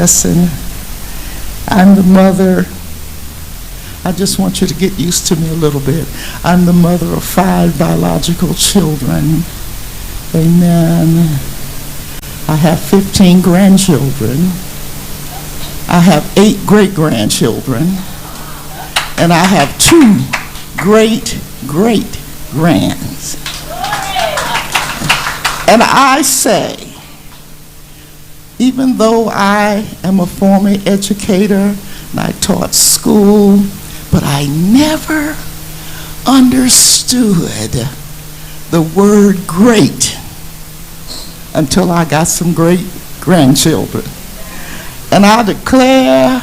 blessing. I'm the mother. I just want you to get used to me a little bit. I'm the mother of 5 biological children. Amen. I have 15 grandchildren. I have 8 great-grandchildren. And I have 2 great-great-grands. And I say, even though I am a former educator and I taught school, but I never understood the word great until I got some great-grandchildren. And I declare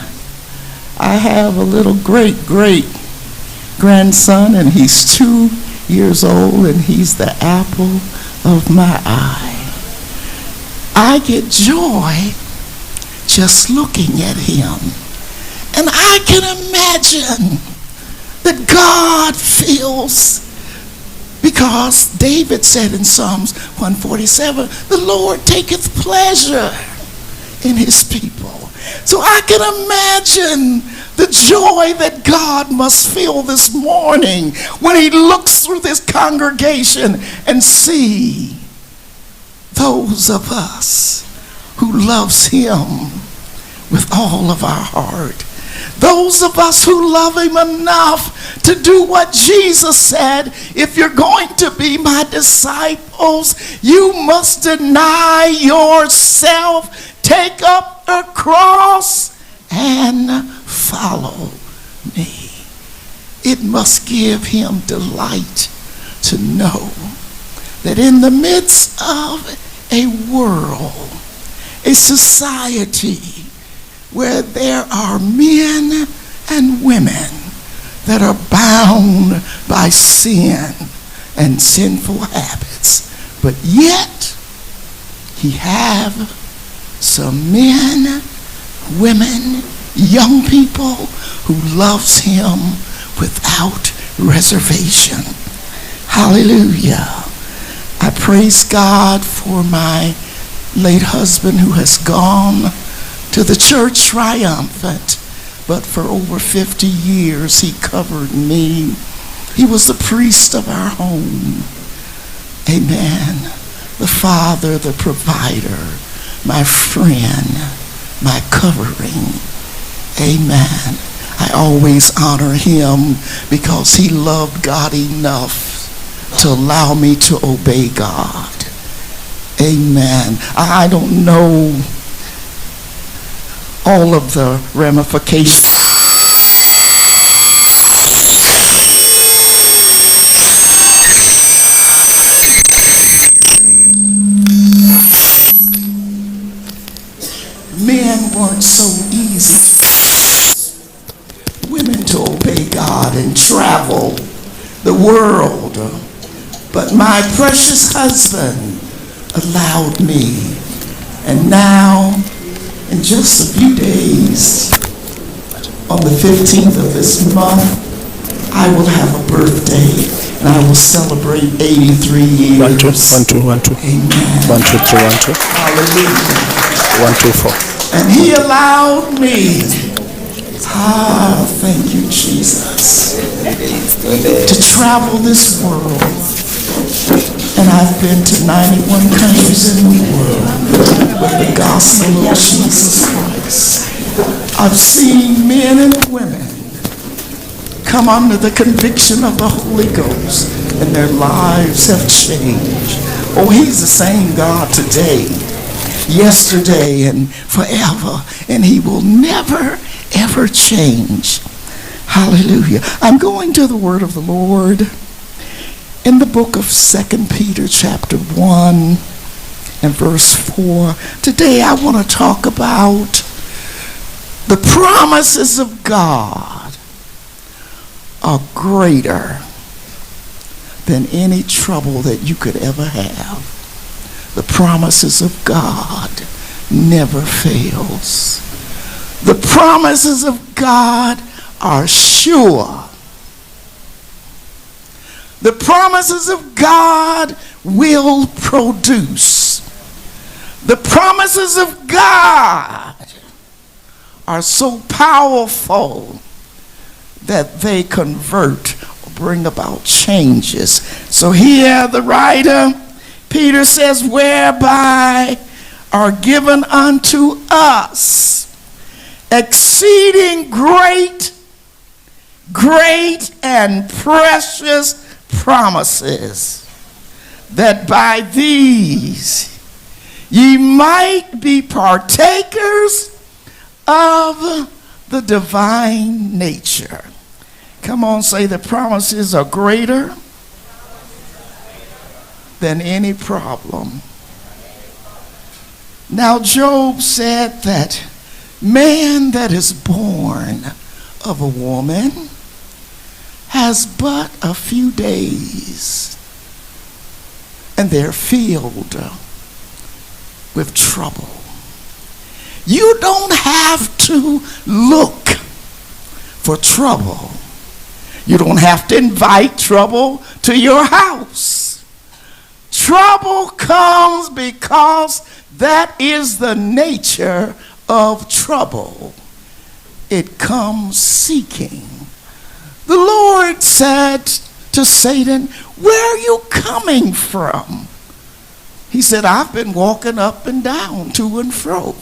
I have a little great-great-grandson, and he's 2 years old, and he's the apple of my eye. I get joy just looking at him. And I can imagine that God feels, because David said in Psalms 147, the Lord taketh pleasure in his people. So I can imagine the joy that God must feel this morning when he looks through this congregation and see those of us who loves him with all of our heart. Those of us who love him enough to do what Jesus said, if you're going to be my disciples, you must deny yourself, take up a cross, and follow me. It must give him delight to know that in the midst of a world, a society where there are men and women that are bound by sin and sinful habits, but yet he have some men, women, young people who loves him without reservation. Hallelujah. I praise God for my late husband who has gone to the church triumphant, but for over 50 years he covered me. He was the priest of our home. Amen. The father, the provider, my friend, my covering. Amen. I always honor him because he loved God enough to allow me to obey God. Amen. I don't know all of the ramifications. Men weren't so easy. Women to obey God and travel the world. But my precious husband allowed me. And now, in just a few days, on the 15th of this month, I will have a birthday and I will celebrate 83 years. 1, 2, 1, 2. Amen. 1, 2, 3, 1, 2. Hallelujah. 1, 2, 4. And he allowed me, thank you, Jesus, to travel this world. And I've been to 91 countries in the world with the gospel of Jesus Christ. I've seen men and women come under the conviction of the Holy Ghost, and their lives have changed. Oh, he's the same God today, yesterday, and forever, and he will never, ever change. Hallelujah. I'm going to the word of the Lord in the book of 2 Peter chapter 1 and verse 4. Today I want to talk about the promises of God are greater than any trouble that you could ever have. The promises of God never fails. The promises of God are sure. The promises of God will produce. The promises of God are so powerful that they convert or bring about changes. So here the writer, Peter says, whereby are given unto us exceeding great and precious promises, that by these ye might be partakers of the divine nature. Come on, say the promises are greater than any problem. Now Job said that man that is born of a woman has but a few days, and they're filled with trouble. You don't have to look for trouble. You don't have to invite trouble to your house. Trouble comes because that is the nature of trouble. It comes seeking. The Lord said to Satan, where are you coming from? He said, I've been walking up and down, to and fro.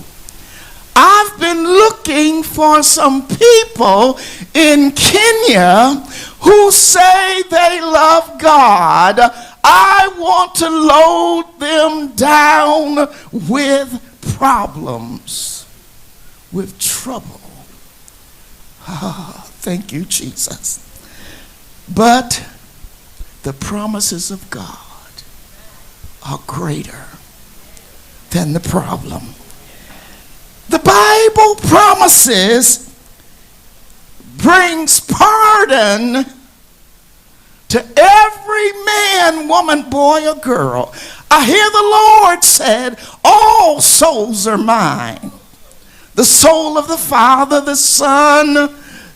I've been looking for some people in Kenya who say they love God. I want to load them down with problems, with trouble. Oh, thank you, Jesus. But the promises of God are greater than the problem. The Bible promises brings pardon to every man, woman, boy, or girl. I hear the Lord said, all souls are mine. The soul of the Father, the Son,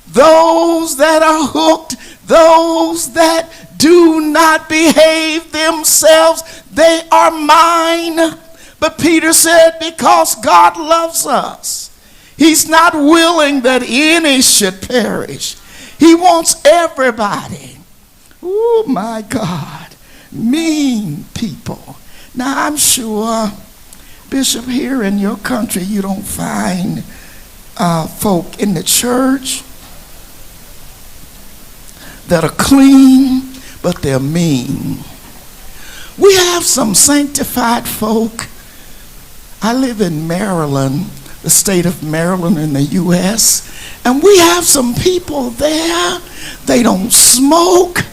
those that are hooked, those that do not behave themselves, they are mine. But Peter said, because God loves us, he's not willing that any should perish. He wants everybody. Oh my God, mean people. Now I'm sure, Bishop, here in your country you don't find folk in the church that are clean, but they're mean. We have some sanctified folk. I live in Maryland, the state of Maryland in the U.S., and we have some people there. They don't smoke,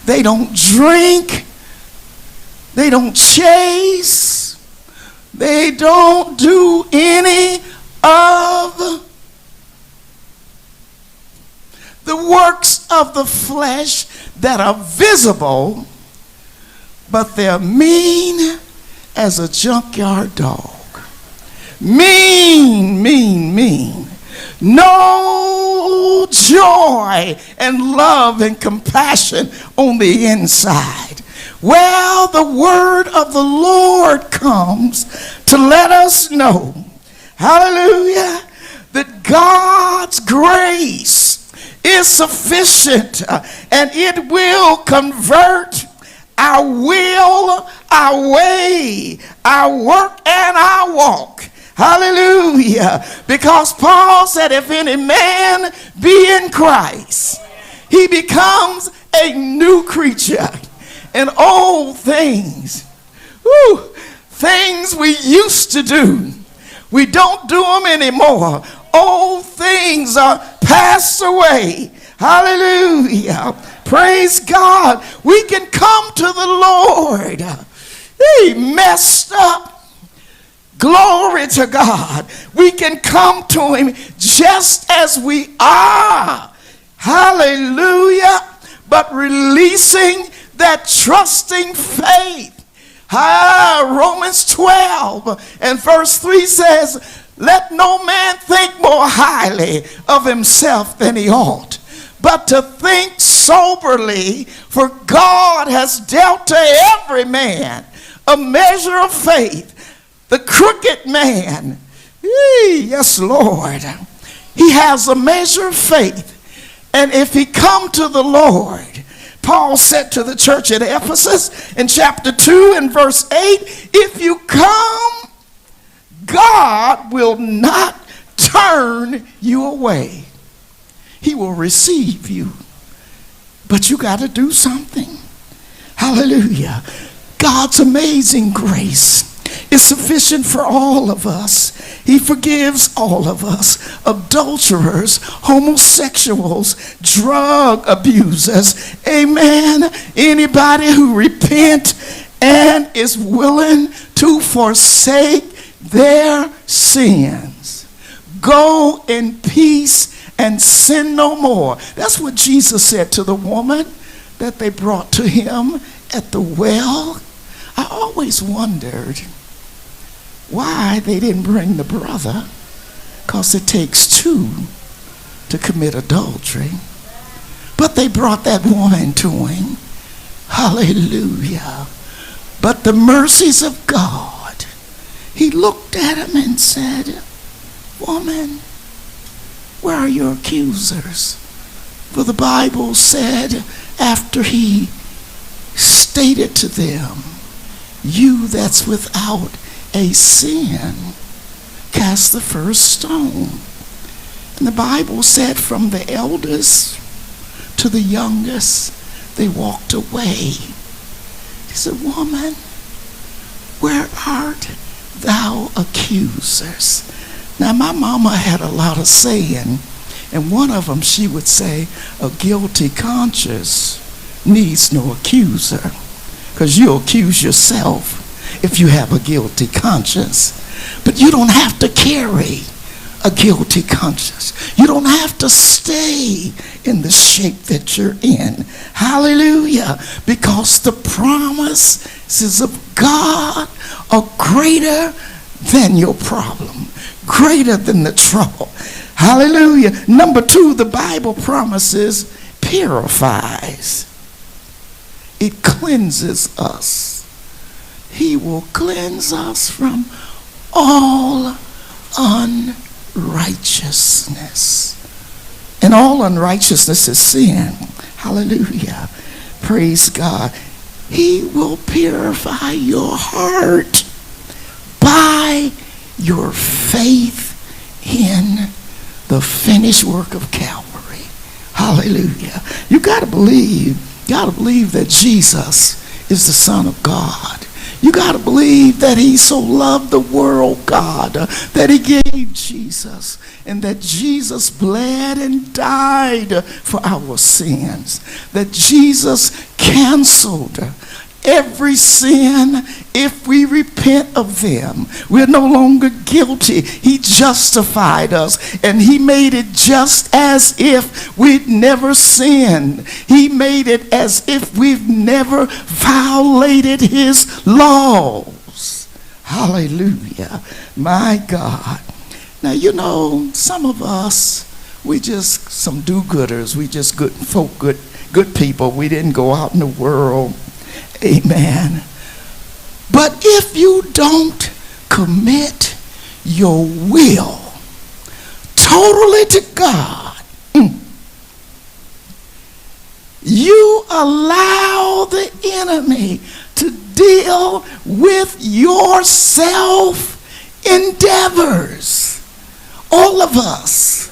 they don't drink, they don't chase, they don't do any of the works of the flesh that are visible, but they're mean as a junkyard dog. Mean, mean, mean. No joy and love and compassion on the inside. Well, the word of the Lord comes to let us know, hallelujah, that God's grace is sufficient and it will convert our will, our way, our work, and our walk. Hallelujah. Because Paul said, if any man be in Christ, he becomes a new creature. And old things, things we used to do, we don't do them anymore. Old things are passed away. Hallelujah. Praise God. We can come to the Lord. He messed up. Glory to God. We can come to him just as we are. Hallelujah. But releasing that trusting faith. Romans 12 and verse 3 says, let no man think more highly of himself than he ought, but to think soberly, for God has dealt to every man a measure of faith. The crooked man, yes, Lord, he has a measure of faith. And if he come to the Lord, Paul said to the church at Ephesus in chapter 2 and verse 8, if you come, God will not turn you away. He will receive you. But you got to do something. Hallelujah. God's amazing grace is sufficient for all of us. He forgives all of us. Adulterers, homosexuals, drug abusers. Amen. Anybody who repent and is willing to forsake their sins. Go in peace and sin no more. That's what Jesus said to the woman that they brought to him at the well. I always wondered why they didn't bring the brother, because it takes two to commit adultery. But they brought that woman to him. Hallelujah. But the mercies of God, he looked at him and said, woman, where are your accusers? For the Bible said, after he stated to them, you that's without a sin, cast the first stone. And the Bible said from the eldest to the youngest, they walked away. He said, woman, where art thou accusers? Now, my mama had a lot of saying, and one of them, she would say, a guilty conscience needs no accuser, because you'll accuse yourself if you have a guilty conscience. But you don't have to carry a guilty conscience. You don't have to stay in the shape that you're in. Hallelujah. Because the promises of God are greater than your problem, greater than the trouble. Hallelujah. Number two, the Bible promises purifies. It cleanses us. He will cleanse us from all unrighteousness. And all unrighteousness is sin. Hallelujah. Praise God. He will purify your heart by your faith in the finished work of Calvary. Hallelujah. You got to believe that Jesus is the Son of God. You got to believe that he so loved the world, God, that he gave Jesus, and that Jesus bled and died for our sins, that Jesus canceled every sin. If we repent of them, we're no longer guilty. He justified us, and he made it just as if we'd never sinned. He made it as if we've never violated his laws. Hallelujah. My God. Now, you know, some of us, we just some do-gooders. We just good folk, good people. We didn't go out in the world. Amen. But if you don't commit your will totally to God, you allow the enemy to deal with your self-endeavors. All of us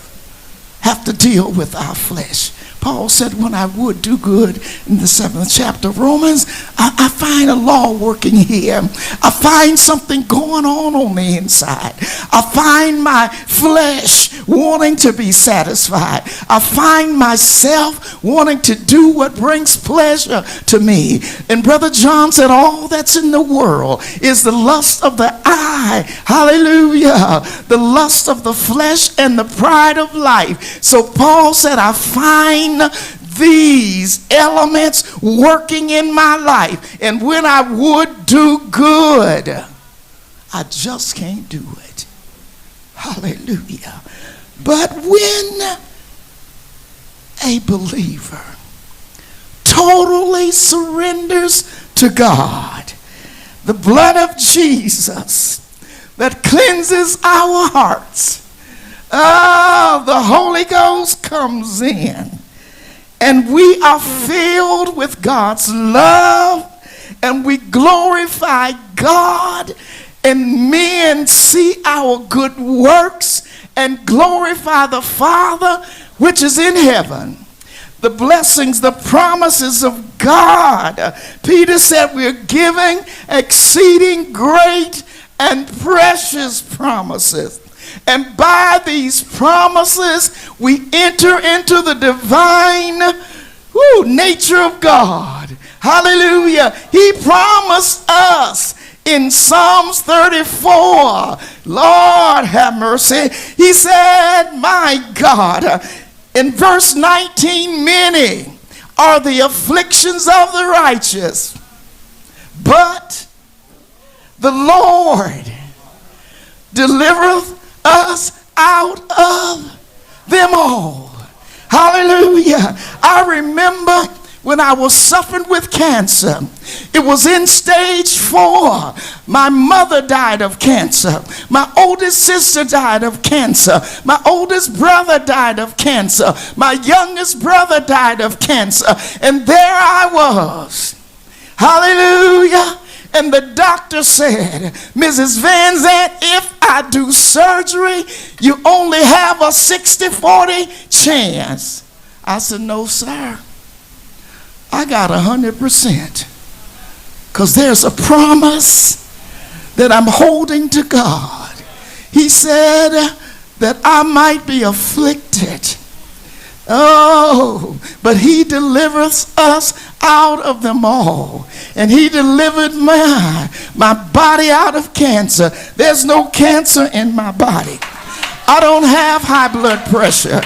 have to deal with our flesh. Paul said, when I would do good in the 7th chapter of Romans, I find a law working here. I find something going on the inside. I find my flesh wanting to be satisfied. I find myself wanting to do what brings pleasure to me. And Brother John said, all that's in the world is the lust of the eye. Hallelujah. The lust of the flesh and the pride of life. So Paul said, I find these elements working in my life, and when I would do good, I just can't do it. Hallelujah. But when a believer totally surrenders to God, the blood of Jesus that cleanses our hearts, of the Holy Ghost comes in, and we are filled with God's love, and we glorify God, and men see our good works and glorify the Father which is in heaven. The blessings, the promises of God. Peter said we're giving exceeding great and precious promises. And by these promises, we enter into the divine nature of God. Hallelujah. He promised us in Psalms 34, Lord have mercy. He said, my God, in verse 19, many are the afflictions of the righteous, but the Lord delivereth us out of them all. Hallelujah. I remember when I was suffering with cancer. It was in stage 4. My mother died of cancer. My oldest sister died of cancer. My oldest brother died of cancer. My youngest brother died of cancer. And there I was. Hallelujah. And the doctor said, Mrs. Van Zandt, if I do surgery, you only have a 60-40 chance. I said, no, sir. I got 100%. Because there's a promise that I'm holding to God. He said that I might be afflicted. Oh, but he delivers us out of them all. And he delivered my body out of cancer. There's no cancer in my body. I don't have high blood pressure.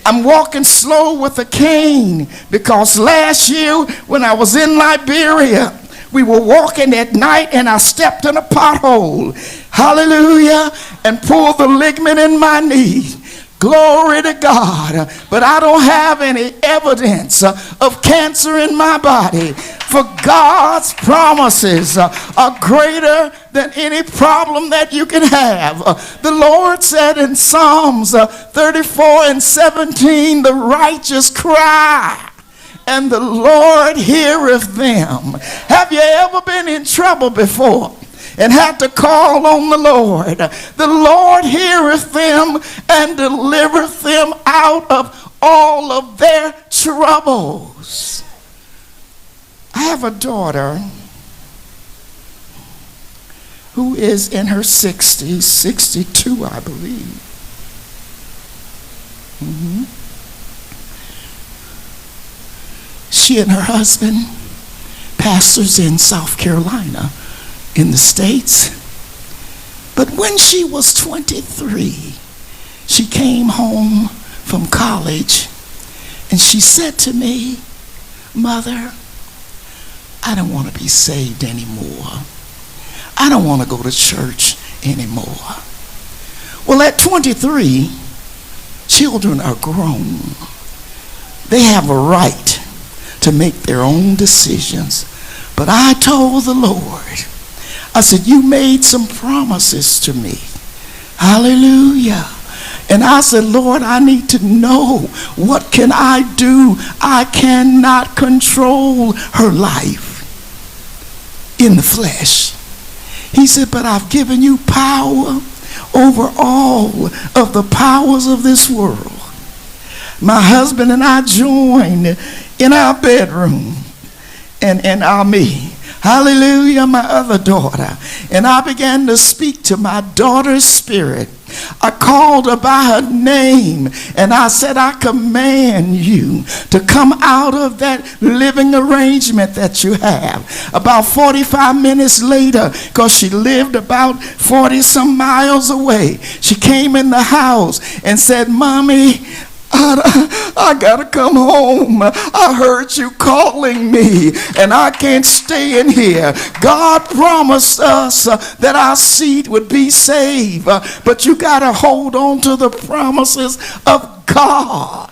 I'm walking slow with a cane because last year when I was in Liberia, we were walking at night and I stepped in a pothole. Hallelujah. And pulled the ligament in my knee. Glory to God. But I don't have any evidence of cancer in my body. For God's promises are greater than any problem that you can have. The Lord said in Psalms 34 and 17, the righteous cry, and the Lord heareth them. Have you ever been in trouble before and had to call on the Lord? The Lord heareth them and delivereth them out of all of their troubles. I have a daughter who is in her 60s, 62, I believe. She and her husband, pastors in South Carolina, in the States. But when she was 23, she came home from college and she said to me, Mother, I don't want to be saved anymore. I don't want to go to church anymore. Well, at 23, children are grown. They have a right to make their own decisions. But I told the Lord, I said, you made some promises to me. Hallelujah. And I said, Lord, I need to know, what can I do? I cannot control her life in the flesh. He said, but I've given you power over all of the powers of this world. My husband and I joined in our bedroom and our me. Hallelujah, my other daughter. And I began to speak to my daughter's spirit. I called her by her name and I said, I command you to come out of that living arrangement that you have. About 45 minutes later, because she lived about 40 some miles away, she came in the house and said, Mommy, I gotta come home. I heard you calling me and I can't stay in here. God promised us that our seed would be saved, but you gotta hold on to the promises of God.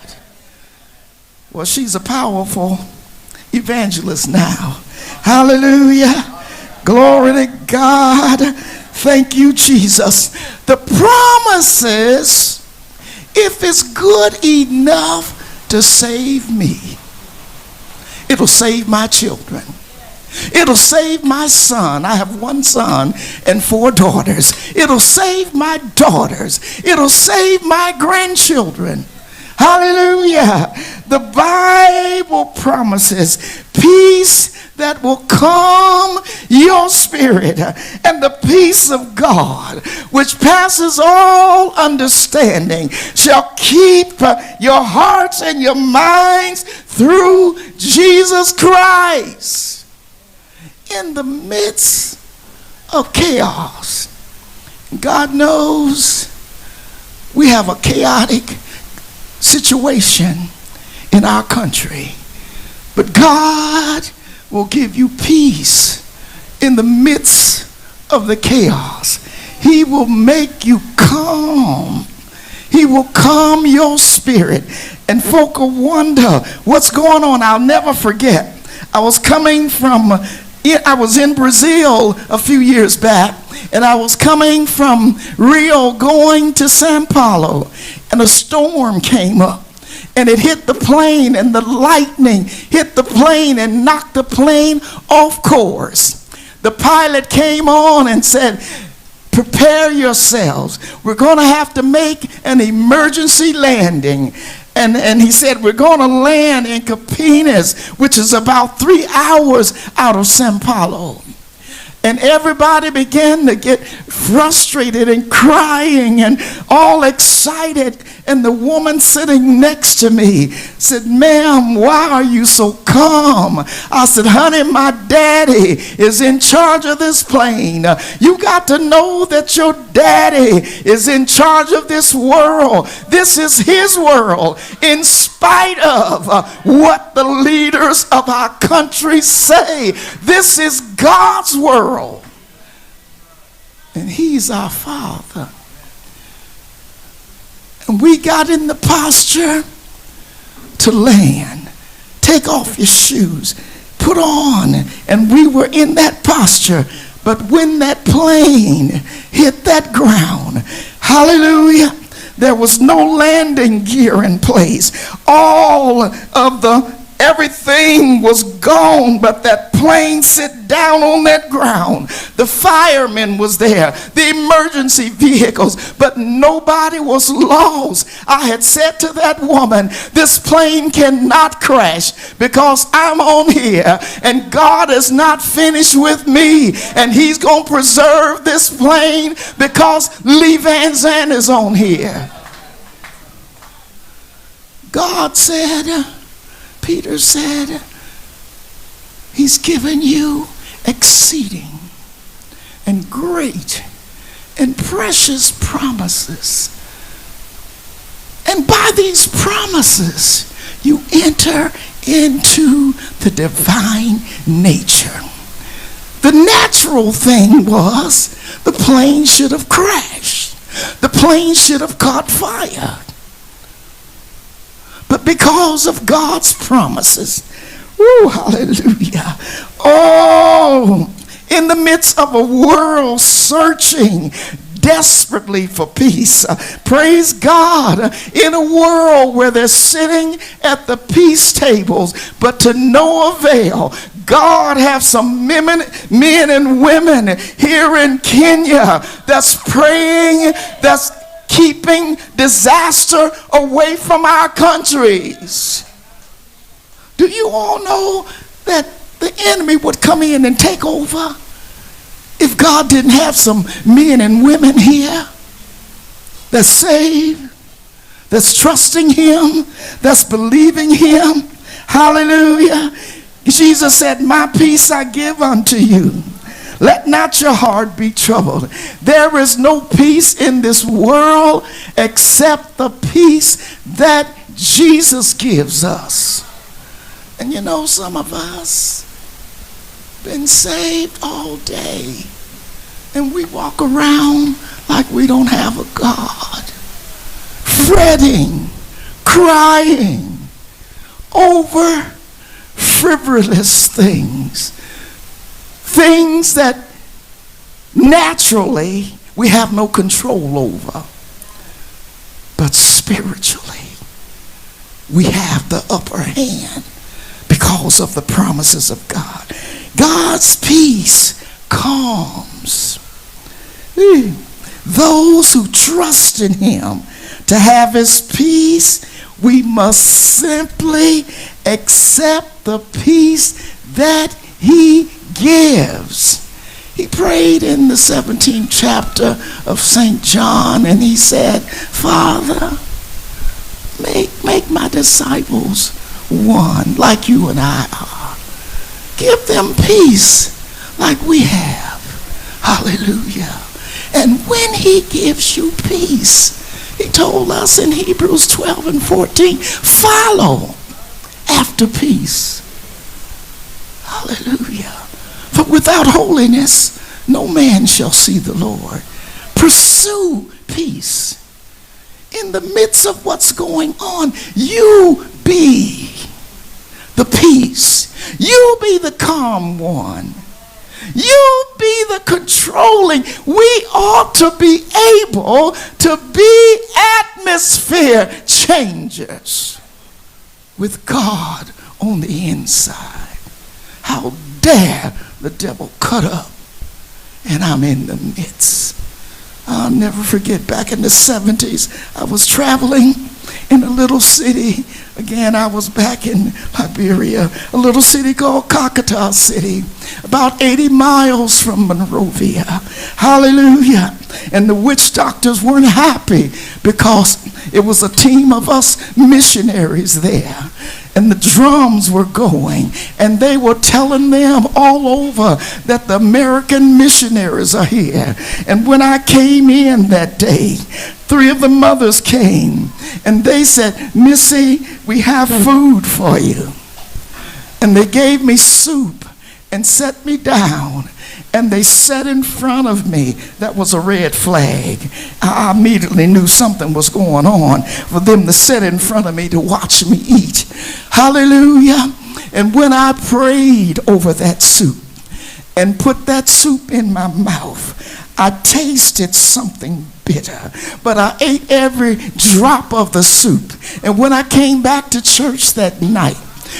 Well, she's a powerful evangelist now. Hallelujah. Glory to God. Thank you, Jesus. The promises if it's good enough to save me, it'll save my children. It'll save my son. I have one son and 4 daughters. It'll save my daughters. It'll save my grandchildren. Hallelujah. The Bible promises peace that will calm your spirit, and the peace of God, which passes all understanding, shall keep your hearts and your minds through Jesus Christ. In the midst of chaos, God knows we have a chaotic situation in our country, but God will give you peace in the midst of the chaos. He will make you calm. He will calm your spirit, and folk will wonder what's going on. I'll never forget, I was in Brazil a few years back, and I was coming from Rio going to Sao Paulo, and a storm came up, and it hit the plane, and the lightning hit the plane and knocked the plane off course. The pilot came on and said, prepare yourselves. We're going to have to make an emergency landing. And he said, we're going to land in Campinas, which is about 3 hours out of Sao Paulo. And everybody began to get frustrated and crying and all excited. And the woman sitting next to me said, ma'am, why are you so calm? I said, honey, my daddy is in charge of this plane. You got to know that your daddy is in charge of this world. This is his world, in spite of what the leaders of our country say. This is God's world. And he's our Father. And we got in the posture to land. Take off your shoes. Put on. And we were in that posture. But when that plane hit that ground, hallelujah, there was no landing gear in place. Everything was gone, but that plane sit down on that ground. The firemen was there, the emergency vehicles, but nobody was lost. I had said to that woman, this plane cannot crash because I'm on here, and God is not finished with me, and he's going to preserve this plane because Lee Van Zandt is on here. God said, Peter said, he's given you exceeding and great and precious promises. And by these promises, you enter into the divine nature. The natural thing was the plane should have crashed. The plane should have caught fire. But because of God's promises, hallelujah. In the midst of a world searching desperately for peace, praise God, in a world where they're sitting at the peace tables, but to no avail, God have some men and women here in Kenya that's praying, that's keeping disaster away from our countries. Do you all know that the enemy would come in and take over if God didn't have some men and women here that's saved, that's trusting him, that's believing him? Hallelujah. Jesus said, my peace I give unto you. Let not your heart be troubled. There is no peace in this world except the peace that Jesus gives us. And you know, some of us been saved all day, and we walk around like we don't have a God, fretting, crying over frivolous things that naturally we have no control over. But spiritually, we have the upper hand because of the promises of God. God's peace calms those who trust in him. To have his peace, we must simply accept the peace that he gives. He prayed in the 17th chapter of St. John, and he said, Father, make my disciples one like you and I are. Give them peace like we have. Hallelujah. And when he gives you peace, he told us in Hebrews 12 and 14, follow after peace. Hallelujah. For without holiness, no man shall see the Lord. Pursue peace. In the midst of what's going on, you be the peace. You be the calm one. You be the controlling. We ought to be able to be atmosphere changers with God on the inside. How dare the devil cut up and I'm in the midst. I'll never forget, back in the 70s, I was traveling in a little city. Again, I was back in Liberia, a little city called Cocataw City, about 80 miles from Monrovia. Hallelujah. And the witch doctors weren't happy because it was a team of us missionaries there. And the drums were going, and they were telling them all over that the American missionaries are here. And when I came in that day, 3 of the mothers came, and they said, Missy, we have food for you. And they gave me soup and set me down. And they set in front of me. That was a red flag. I immediately knew something was going on for them to sit in front of me to watch me eat. Hallelujah. And when I prayed over that soup and put that soup in my mouth, I tasted something bitter, but I ate every drop of the soup. And when I came back to church that night,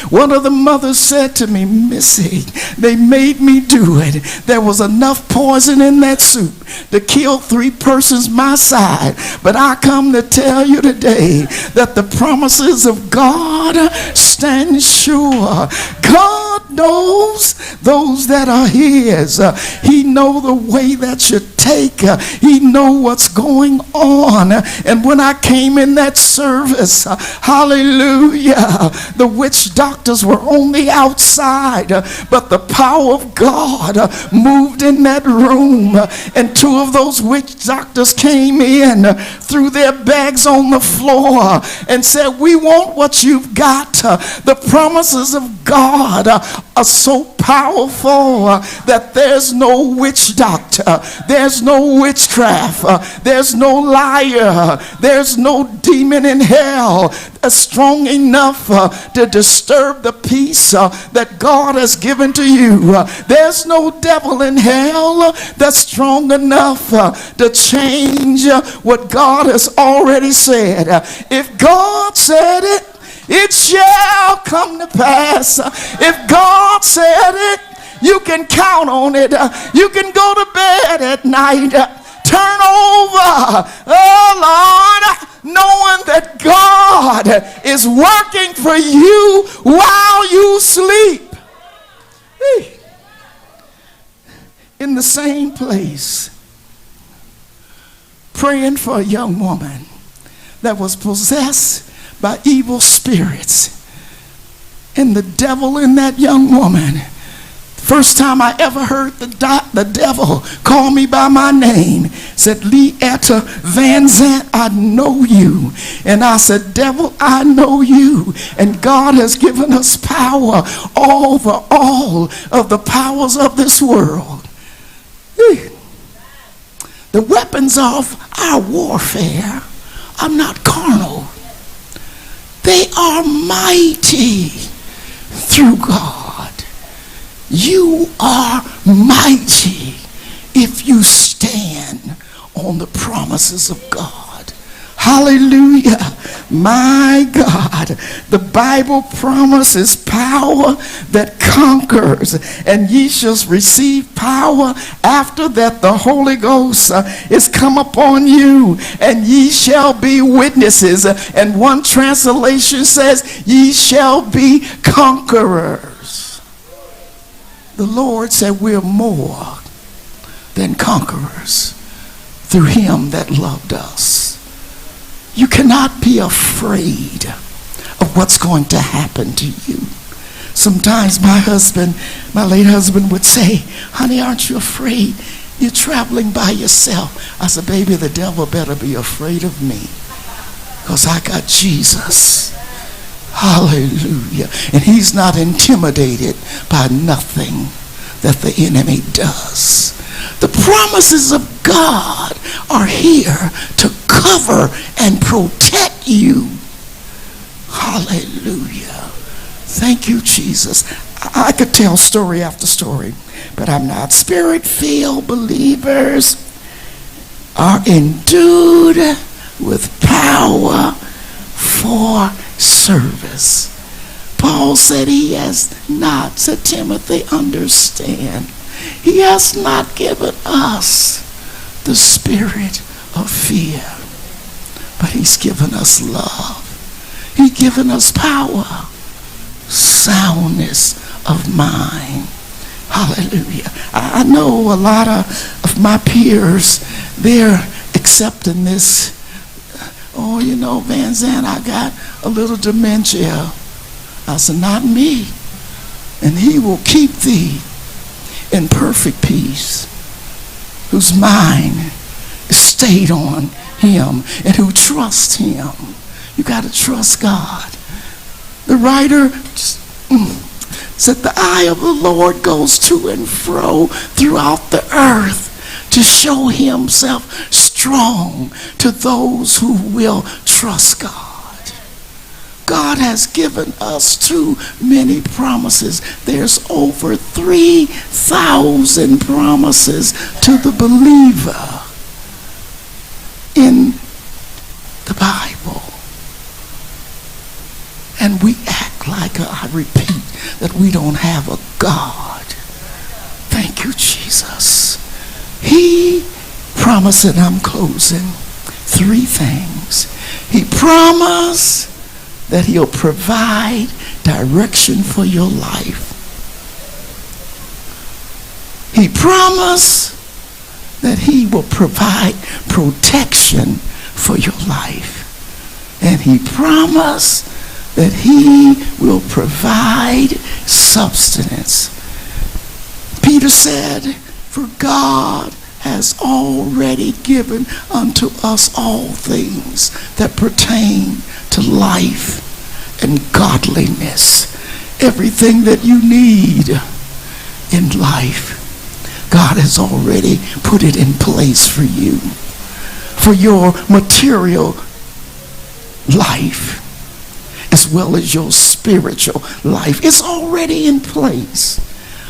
one of the mothers said to me, Missy, they made me do it. There was enough poison in that soup to kill 3 persons my side. But I come to tell you today that the promises of God stand sure. God knows those that are his. He knows the way that you take. He knows what's going on. And when I came in that service, hallelujah, the witch doctors were on the outside, but the power of God moved in that room, and 2 of those witch doctors came in, threw their bags on the floor, and said, we want what you've got. The promises of God are so powerful that there's no witch doctor, there's no witchcraft, there's no liar, there's no demon in hell that's strong enough to disturb the peace that God has given to you. There's no devil in hell that's strong enough to change what God has already said. If God said it, it shall come to pass. If God said it, you can count on it. You can go to bed at night, turn over, oh Lord, knowing that God is working for you while you sleep. In the same place, praying for a young woman that was possessed by evil spirits. And the devil in that young woman, first time I ever heard the devil call me by my name, said, Leetta Van Zant, I know you. And I said, devil, I know you. And God has given us power over all of the powers of this world. The weapons of our warfare are not carnal. They are mighty through God. You are mighty if you stand on the promises of God. Hallelujah. My God, the Bible promises power that conquers, and ye shall receive power after that the Holy Ghost is come upon you, and ye shall be witnesses. And one translation says, ye shall be conquerors. The Lord said we're more than conquerors through him that loved us. You cannot be afraid of what's going to happen to you. Sometimes my late husband would say, honey, aren't you afraid? You're traveling by yourself. I said, baby, the devil better be afraid of me, because I got Jesus. Hallelujah. And he's not intimidated by nothing that the enemy does. The promises of God are here to cover and protect you. Hallelujah. Thank you, Jesus. I could tell story after story, but I'm not. Spirit-filled believers are endued with power for service. Paul said he has not, said Timothy, understand. He has not given us the spirit of fear, but he's given us love. He's given us power, soundness of mind. Hallelujah. I know a lot of my peers, they're accepting this. Oh, you know, Van Zandt, I got a little dementia. I said, not me. And he will keep thee in perfect peace, whose mind is stayed on him and who trusts him. You got to trust God. The writer said the eye of the Lord goes to and fro throughout the earth to show himself strong to those who will trust God. God has given us too many promises. There's over 3,000 promises to the believer in the Bible. And we act like, I repeat, that we don't have a God. Thank you, Jesus. He promised, and I'm closing, 3 things. He promised that he'll provide direction for your life. He promised that he will provide protection for your life. And he promised that he will provide substance. Peter said, for God has already given unto us all things that pertain to life and godliness. Everything that you need in life, God has already put it in place for you. For your material life, as well as your spiritual life, it's already in place.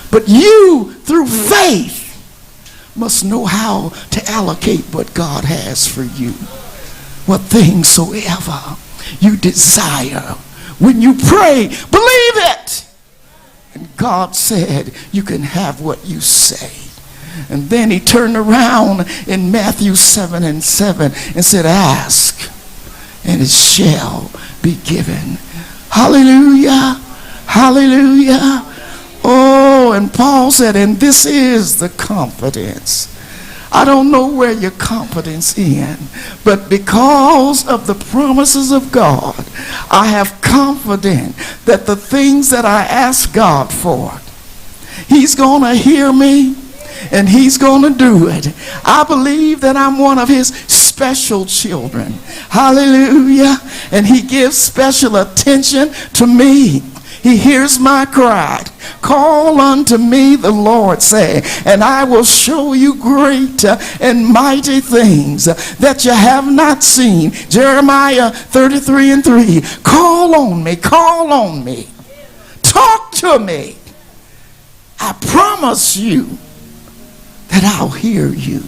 But you, through faith, must know how to allocate what God has for you. What things soever you desire, when you pray, believe it. And God said you can have what you say. And then he turned around in Matthew 7:7 and said, ask, and it shall be given. Hallelujah. Hallelujah. Oh, and Paul said, and this is the confidence. I don't know where your confidence in, but because of the promises of God, I have confidence that the things that I ask God for, he's going to hear me and he's going to do it. I believe that I'm one of his special children. Hallelujah. And he gives special attention to me. He hears my cry. Call unto me, the Lord say, and I will show you great and mighty things that you have not seen. Jeremiah 33:3. Call on me, call on me. Talk to me. I promise you that I'll hear you.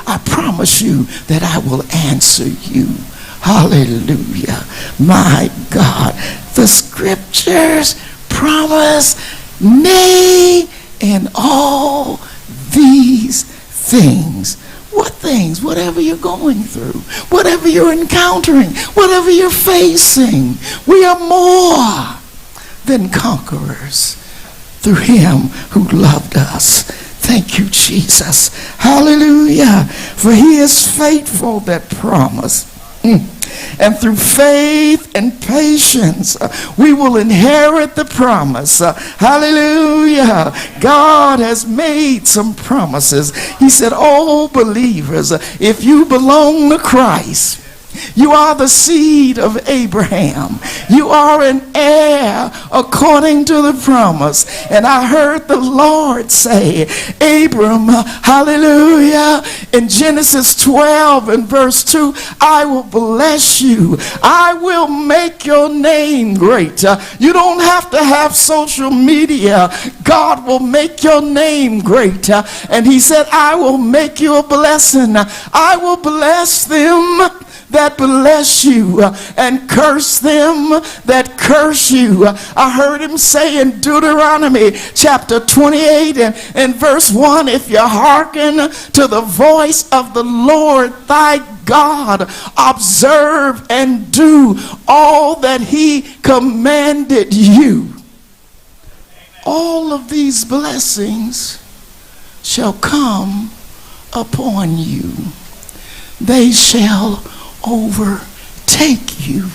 I promise you that I will answer you. Hallelujah. My God. The scriptures promise, nay, in all these things. What things? Whatever you're going through, whatever you're encountering, whatever you're facing, we are more than conquerors through him who loved us. Thank you, Jesus. Hallelujah. For he is faithful that promised. And through faith and patience, we will inherit the promise. Hallelujah. God has made some promises. He said, oh, believers, if you belong to Christ, you are the seed of Abraham. You are an heir according to the promise. And I heard the Lord say, Abram, hallelujah, in Genesis 12 and verse 2, I will bless you. I will make your name great. You don't have to have social media. God will make your name great. And he said, I will make you a blessing. I will bless them that bless you and curse them that curse you. I heard him say in Deuteronomy chapter 28 and verse 1, if you hearken to the voice of the Lord thy God, observe and do all that he commanded you, all of these blessings shall come upon you. They shall overtake you.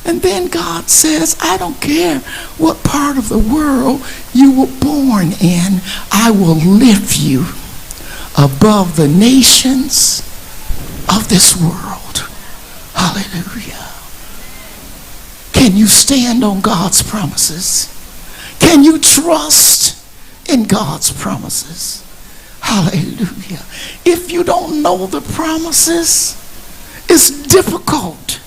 And then God says, I don't care what part of the world you were born in, I will lift you above the nations of this world. Hallelujah. Can you stand on God's promises? Can you trust in God's promises? Hallelujah. If you don't know the promises, it's difficult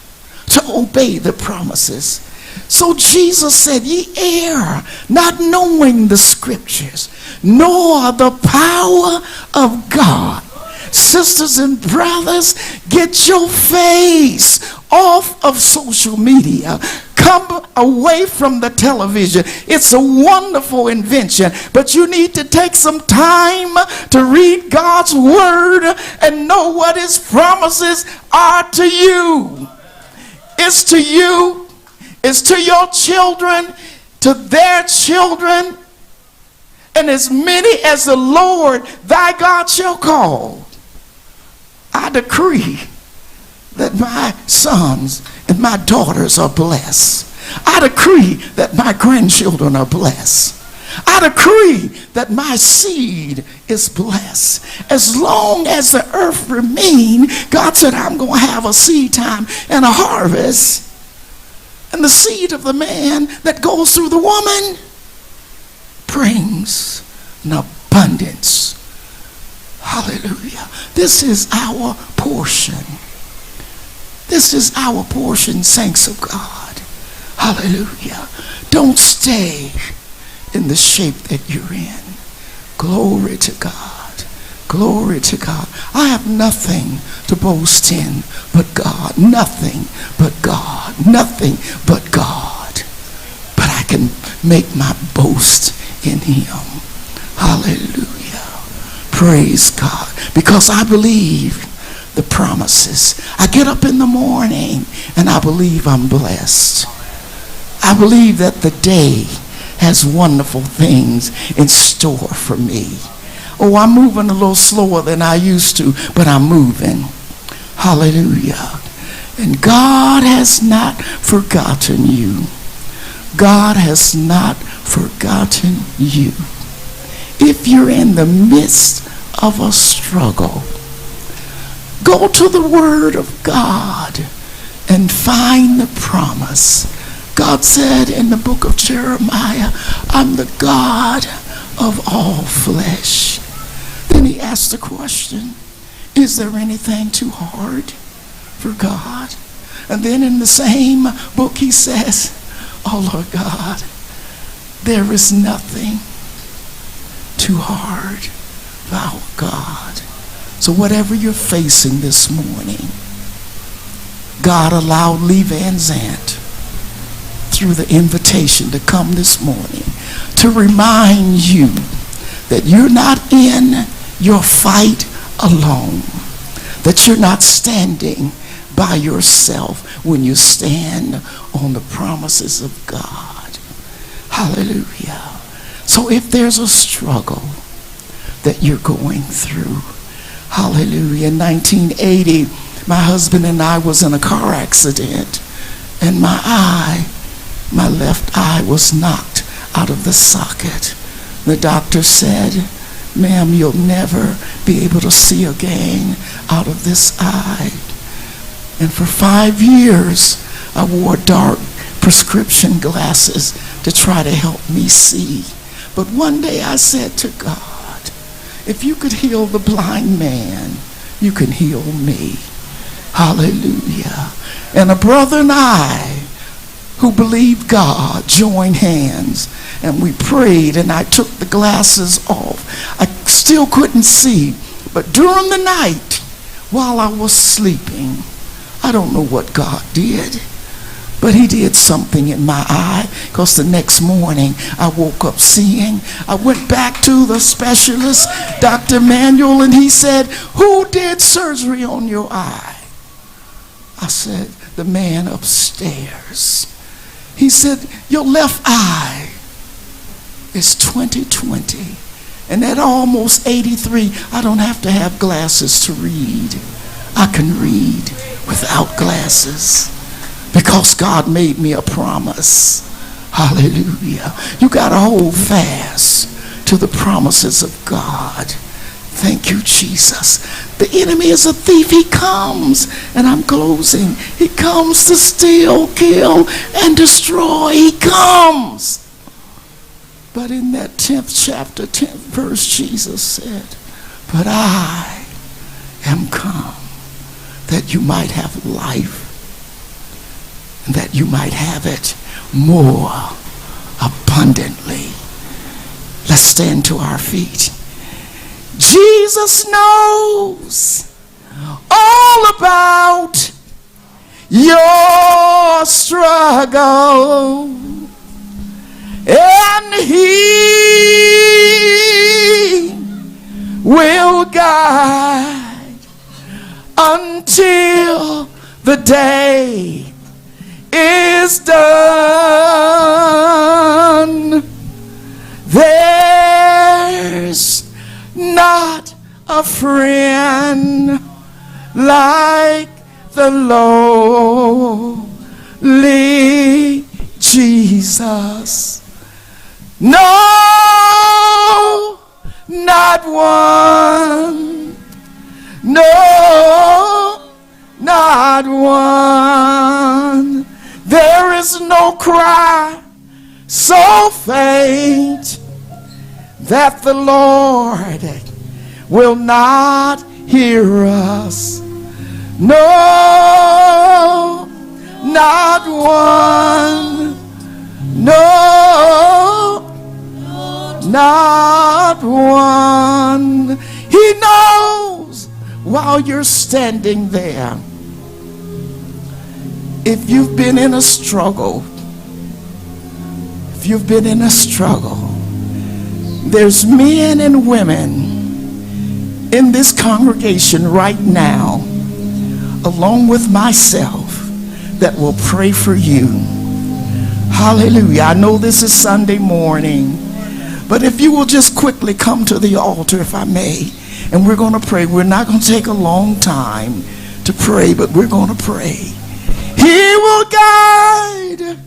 to obey the promises. So Jesus said, ye err, not knowing the scriptures, nor the power of God. Sisters and brothers, get your face off of social media. Come away from the television. It's a wonderful invention, but you need to take some time to read God's word and know what his promises are to you. It's to you. It's to your children, to their children, and as many as the Lord thy God shall call. I decree that my sons and my daughters are blessed. I decree that my grandchildren are blessed. I decree that my seed is blessed. As long as the earth remains, God said, I'm going to have a seed time and a harvest. And the seed of the man that goes through the woman brings an abundance. Hallelujah. This is our portion. This is our portion, saints of God. Hallelujah. Don't stay in the shape that you're in. Glory to God. Glory to God. I have nothing to boast in but God. Nothing but God. Nothing but God. But I can make my boast in him. Hallelujah. Praise God. Because I believe the promises. I get up in the morning and I believe I'm blessed. I believe that the day has wonderful things in store for me. Oh, I'm moving a little slower than I used to, but I'm moving. Hallelujah. And God has not forgotten you. God has not forgotten you. If you're in the midst of a struggle, go to the Word of God and find the promise. God said in the book of Jeremiah, I'm the God of all flesh. Then he asked the question, is there anything too hard for God? And then in the same book he says, oh Lord God, there is nothing too hard for our God. So whatever you're facing this morning, God allowed Lee Van Zandt through the invitation to come this morning to remind you that you're not in your fight alone, that you're not standing by yourself when you stand on the promises of God. Hallelujah. So if there's a struggle that you're going through, hallelujah. In 1980, my husband and I was in a car accident, and my left eye was knocked out of the socket. The doctor said, "Ma'am, you'll never be able to see again out of this eye." And for 5 years, I wore dark prescription glasses to try to help me see. But one day I said to God, if you could heal the blind man, you can heal me. Hallelujah. And a brother and I, who believed God, joined hands, and we prayed, and I took the glasses off. I still couldn't see, but during the night, while I was sleeping, I don't know what God did, but he did something in my eye, because the next morning I woke up seeing. I went back to the specialist, Dr. Manuel, and he said, "Who did surgery on your eye?" I said, "The man upstairs." He said, "Your left eye is 20/20. And at almost 83, I don't have to have glasses to read. I can read without glasses because God made me a promise." Hallelujah. You got to hold fast to the promises of God. Thank you, Jesus. The enemy is a thief. He comes, and I'm closing. He comes to steal, kill, and destroy. He comes. But in that 10th chapter, 10th verse, Jesus said, "But I am come that you might have life, and that you might have it more abundantly." Let's stand to our feet. Jesus knows all about your struggle, and he will guide until the day is done. There's not a friend like the lowly Jesus. No, not one. No, not one. There is no cry so faint that the Lord will not hear us. No, not one. No, not one. He knows while you're standing there. If you've been in a struggle, there's men and women in this congregation right now, along with myself, that will pray for you. Hallelujah. I know this is Sunday morning, but if you will just quickly come to the altar, if I may, and we're going to pray. We're not going to take a long time to pray, but we're going to pray. He will guide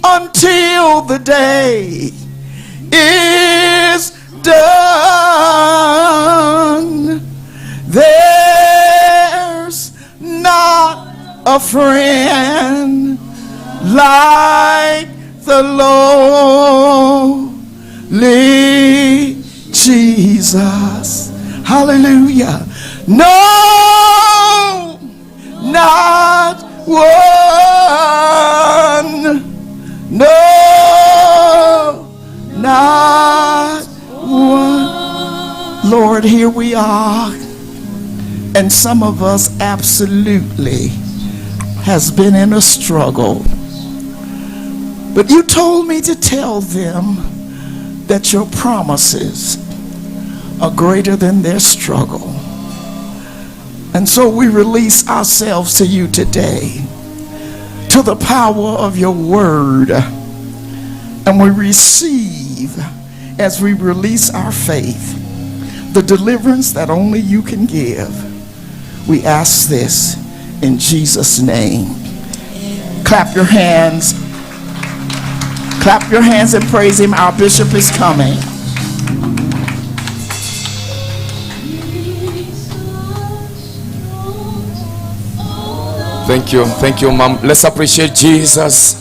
until the day is done. There's not a friend like the lowly Jesus. Hallelujah. No, not one. No, not one. Lord, here we are. And some of us absolutely has been in a struggle. But you told me to tell them that your promises are greater than their struggle. And so we release ourselves to you today, to the power of your word. And we receive, as we release our faith, the deliverance that only you can give. We ask this in Jesus' name. Clap your hands. Clap your hands and praise him. Our bishop is coming. Thank you, Mom. Let's appreciate Jesus.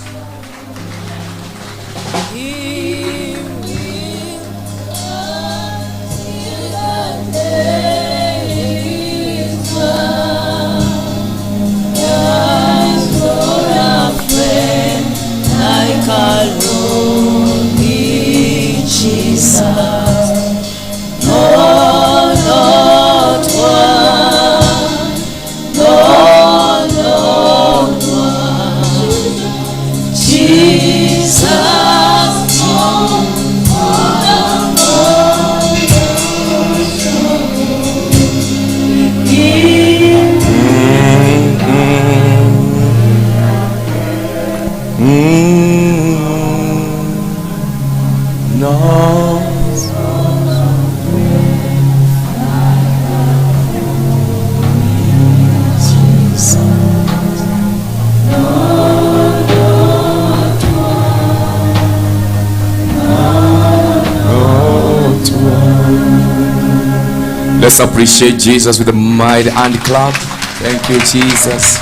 Let's appreciate Jesus with a mighty hand clap. Thank you, Jesus.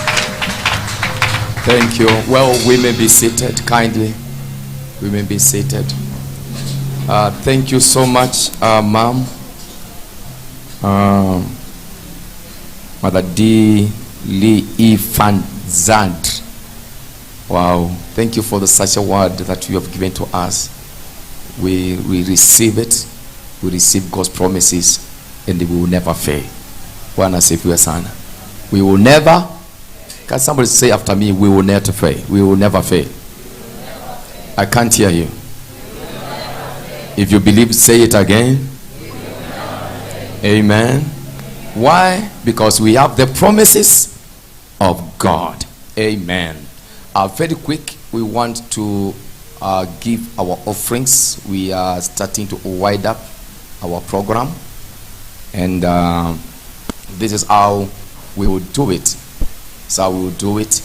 Thank you. Well, we may be seated kindly. We may be seated. Thank you so much, Mom. Mother D. Lee E. Van Zandt. Wow. Thank you for such a word that you have given to us. We receive it. We receive God's promises. And we will never fail. Bwana asifiwe sana. We will never. Can somebody say after me? We will never fail. We will never fail. I can't hear you. If you believe, say it again. Amen. Why? Because we have the promises of God. Amen. Very quick, we want to give our offerings. We are starting to wind up our program. And this is how we will do it. So we will do it.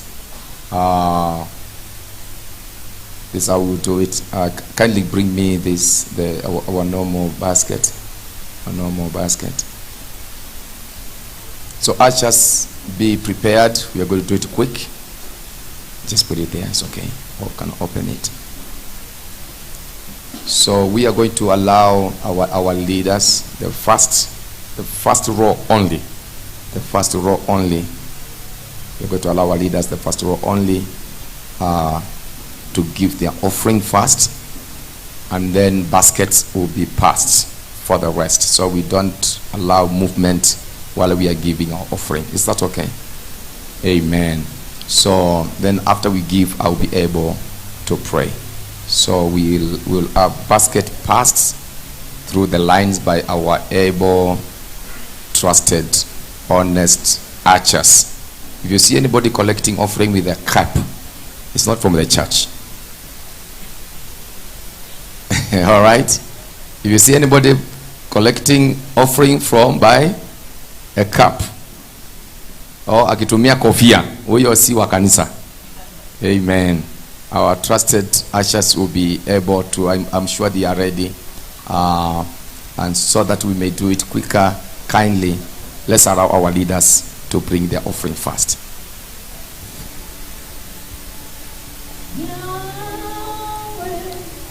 This is how we will do it. Kindly bring me this, our normal basket. Our normal basket. So ushers, be prepared. We are going to do it quick. Just put it there. It's okay. Or can open it. So we are going to allow our leaders, the first row only. The first row only. We're going to allow our leaders, the first row only, to give their offering first, and then baskets will be passed for the rest. So we don't allow movement while we are giving our offering. Is that okay? Amen. So then after we give, I'll be able to pray. So we'll have basket passed through the lines by our able, trusted, honest archers. If you see anybody collecting offering with a cap, it's not from the church. All right? If you see anybody collecting offering by a cap or akitumia kofia, huyo si wa kanisa. Amen. Our trusted ushers will be able to, I'm sure they are ready, and so that we may do it quicker, kindly, let's allow our leaders to bring their offering first.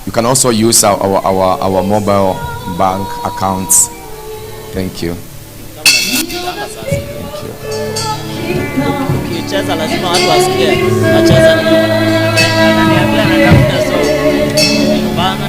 You can also use our mobile bank accounts. Thank you. Thank you. Ukicheza lazima watu wasikie nacheza ananiambia natafuta so bana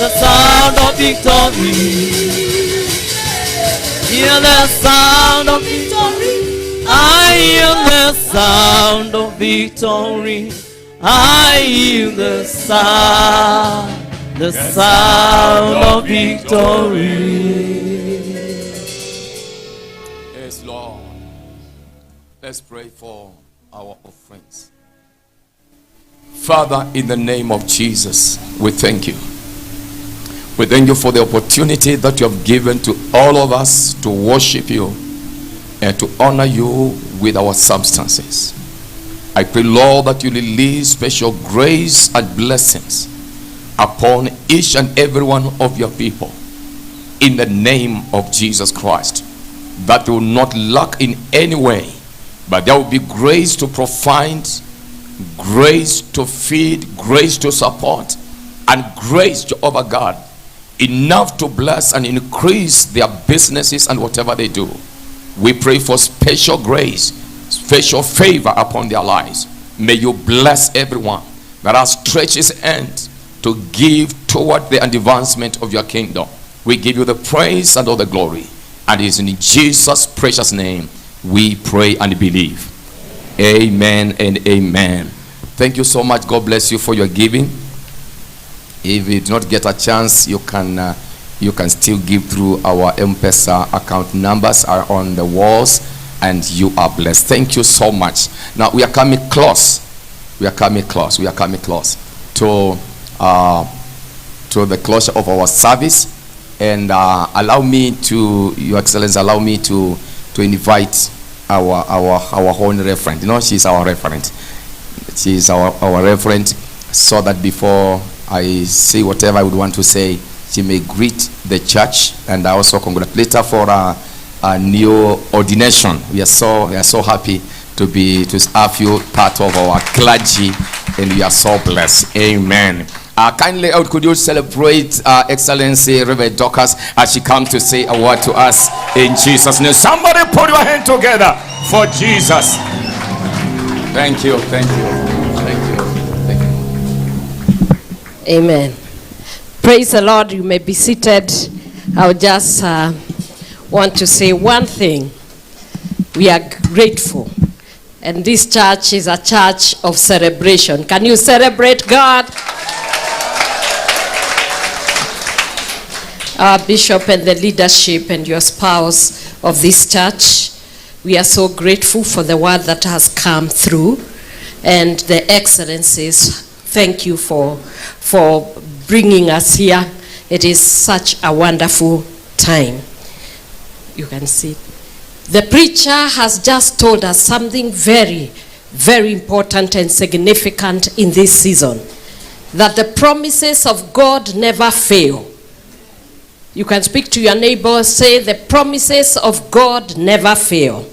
the sound of victory. Hear the sound of victory. I hear the sound of victory. I hear the sound of victory. Yes, Lord. Let's pray for our offerings. Father, in the name of Jesus, we thank you. We thank you for the opportunity that you have given to all of us to worship you and to honor you with our substances. I pray, Lord, that you release special grace and blessings upon each and every one of your people in the name of Jesus Christ, that will not lack in any way, but there will be grace to provide, grace to feed, grace to support, and grace, Jehovah God, enough to bless and increase their businesses and whatever they do. We pray for special grace, special favor upon their lives. May you bless everyone that has stretched his hand to give toward the advancement of your kingdom. We give you the praise and all the glory, and it is in Jesus' precious name we pray and believe. Amen and amen. Thank you so much. God bless you for your giving. If you do not get a chance, you can still give through our M-Pesa account. Numbers are on the walls, and you are blessed. Thank you so much. Now we are coming close. We are coming close to the closure of our service, and allow me to, Your Excellency, allow me to invite our own referent. You know, she's our referent. She's our referent, so that before I say whatever I would want to say, she may greet the church, and I also congratulate her for a new ordination. We are so happy to have you part of our clergy, and we are so blessed. Amen. Kindly, could you celebrate Excellency Reverend Dorcas as she comes to say a word to us in Jesus' name? Somebody put your hand together for Jesus. Thank you. Amen. Praise the Lord. You may be seated. I just want to say one thing. We are grateful. And this church is a church of celebration. Can you celebrate God? Our bishop and the leadership and your spouse of this church, we are so grateful for the word that has come through, and the excellencies. Thank you for bringing us here. It is such a wonderful time. You can see the preacher has just told us something very, very important and significant in this season, that the promises of God never fail. You can speak to your neighbor, say, the promises of God never fail.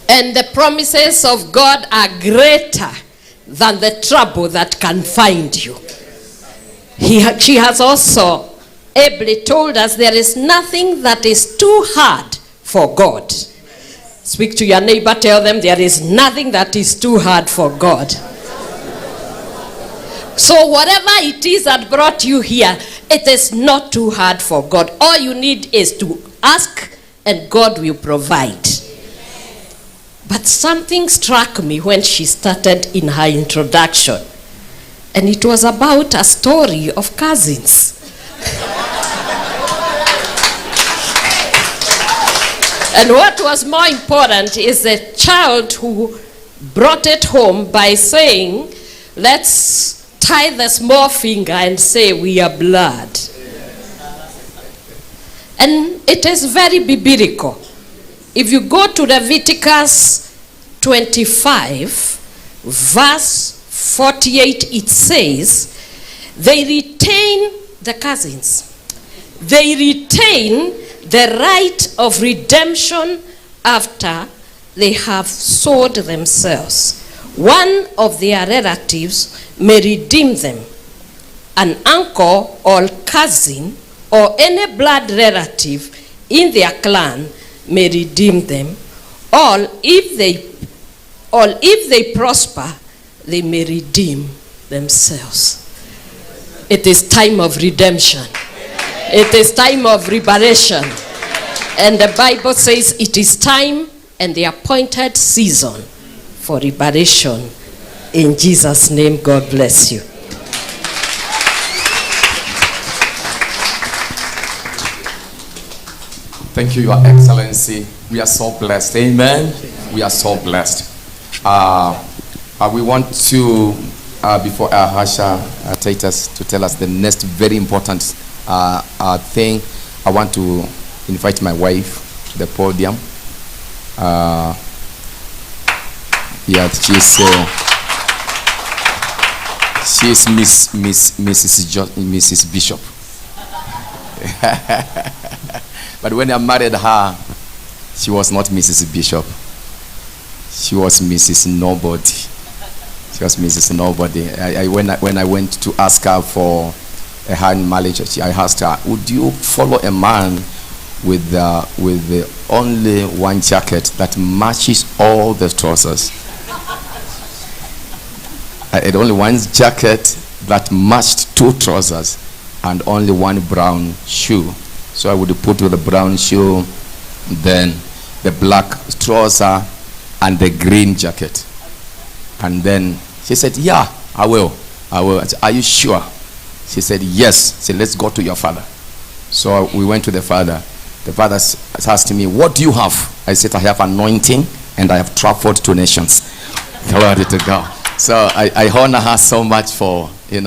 And the promises of God are greater than the trouble that can find you. She has also ably told us there is nothing that is too hard for God. Speak to your neighbor, tell them there is nothing that is too hard for God. So whatever it is that brought you here, it is not too hard for God. All you need is to ask, and God will provide. But something struck me when she started in her introduction. And it was about a story of cousins. And what was more important is the child who brought it home by saying, let's tie the small finger and say we are blood. And it is very biblical. If you go to Leviticus 25, verse 48, it says, they retain the cousins. They retain the right of redemption after they have sold themselves. One of their relatives may redeem them. An uncle or cousin or any blood relative in their clan may redeem them. Or if they prosper, they may redeem themselves. It is time of redemption. It is time of liberation. And the Bible says it is time and the appointed season for liberation. In Jesus' name, God bless you. Thank you, Your Excellency. We are so blessed. Amen. We are so blessed. We want to, before Hasha takes us to tell us the next very important thing, I want to invite my wife to the podium. She's Mrs. Bishop. But when I married her, she was not Mrs. Bishop. She was Mrs. Nobody. She was Mrs. Nobody. When I went to ask her for a hand marriage, I asked her, would you follow a man with the only one jacket that matches all the trousers? I had only one jacket that matched two trousers and only one brown shoe. So I would put the brown shoe, then the black trouser, and the green jacket. And then she said, yeah, I will. I said, are you sure? She said, yes. I said, let's go to your father. So we went to the father. The father asked me, what do you have? I said, I have anointing and I have traveled to nations. Glory to God. So I honor her so much for, when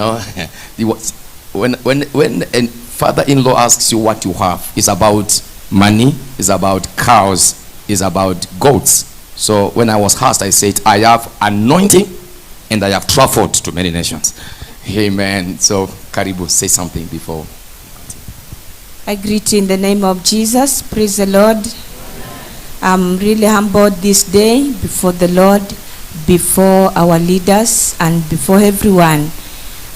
a father-in-law asks you what you have, it's about money, it's about cows, it's about goats. So when I was asked, I said, I have anointing and I have traveled to many nations. Amen. So Karibu, say something before. I greet you in the name of Jesus. Praise the Lord. I'm really humbled this day before the Lord, before our leaders, and before everyone.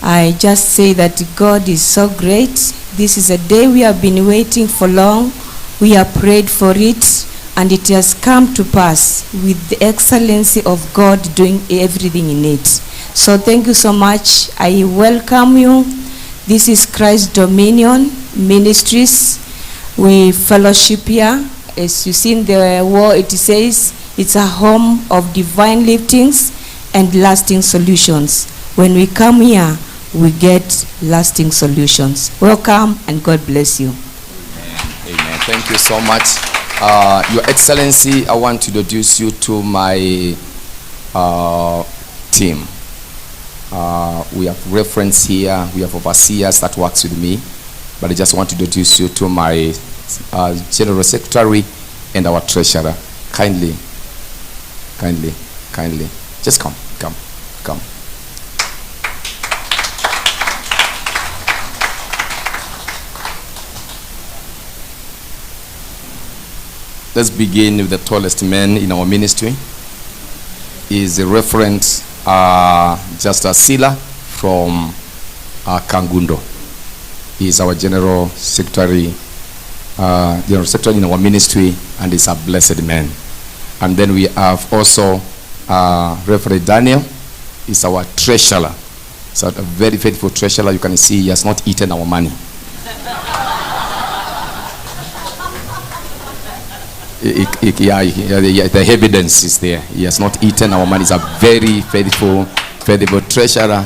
I just say that God is so great. This is a day we have been waiting for long. We have prayed for it, and it has come to pass with the excellency of God doing everything in it. So thank you so much. I welcome you. This is Christ Dominion Ministries. We fellowship here. As you see in the wall, it says it's a home of divine liftings and lasting solutions. When we come here, we get lasting solutions. Welcome and God bless you. Amen. Thank you so much. Your Excellency, I want to introduce you to my team. We have reference here. We have overseers that works with me. But I just want to introduce you to my General Secretary and our Treasurer. Kindly. Just come. Let's begin with the tallest man in our ministry. He is the Reverend Justice Sila from Kangundo. He is our General Secretary in our ministry, and is a blessed man. And then we have also Reverend Daniel. Is our treasurer. So a very faithful treasurer. You can see he has not eaten our money. The evidence is there. He has not eaten our money. He's a very faithful treasurer,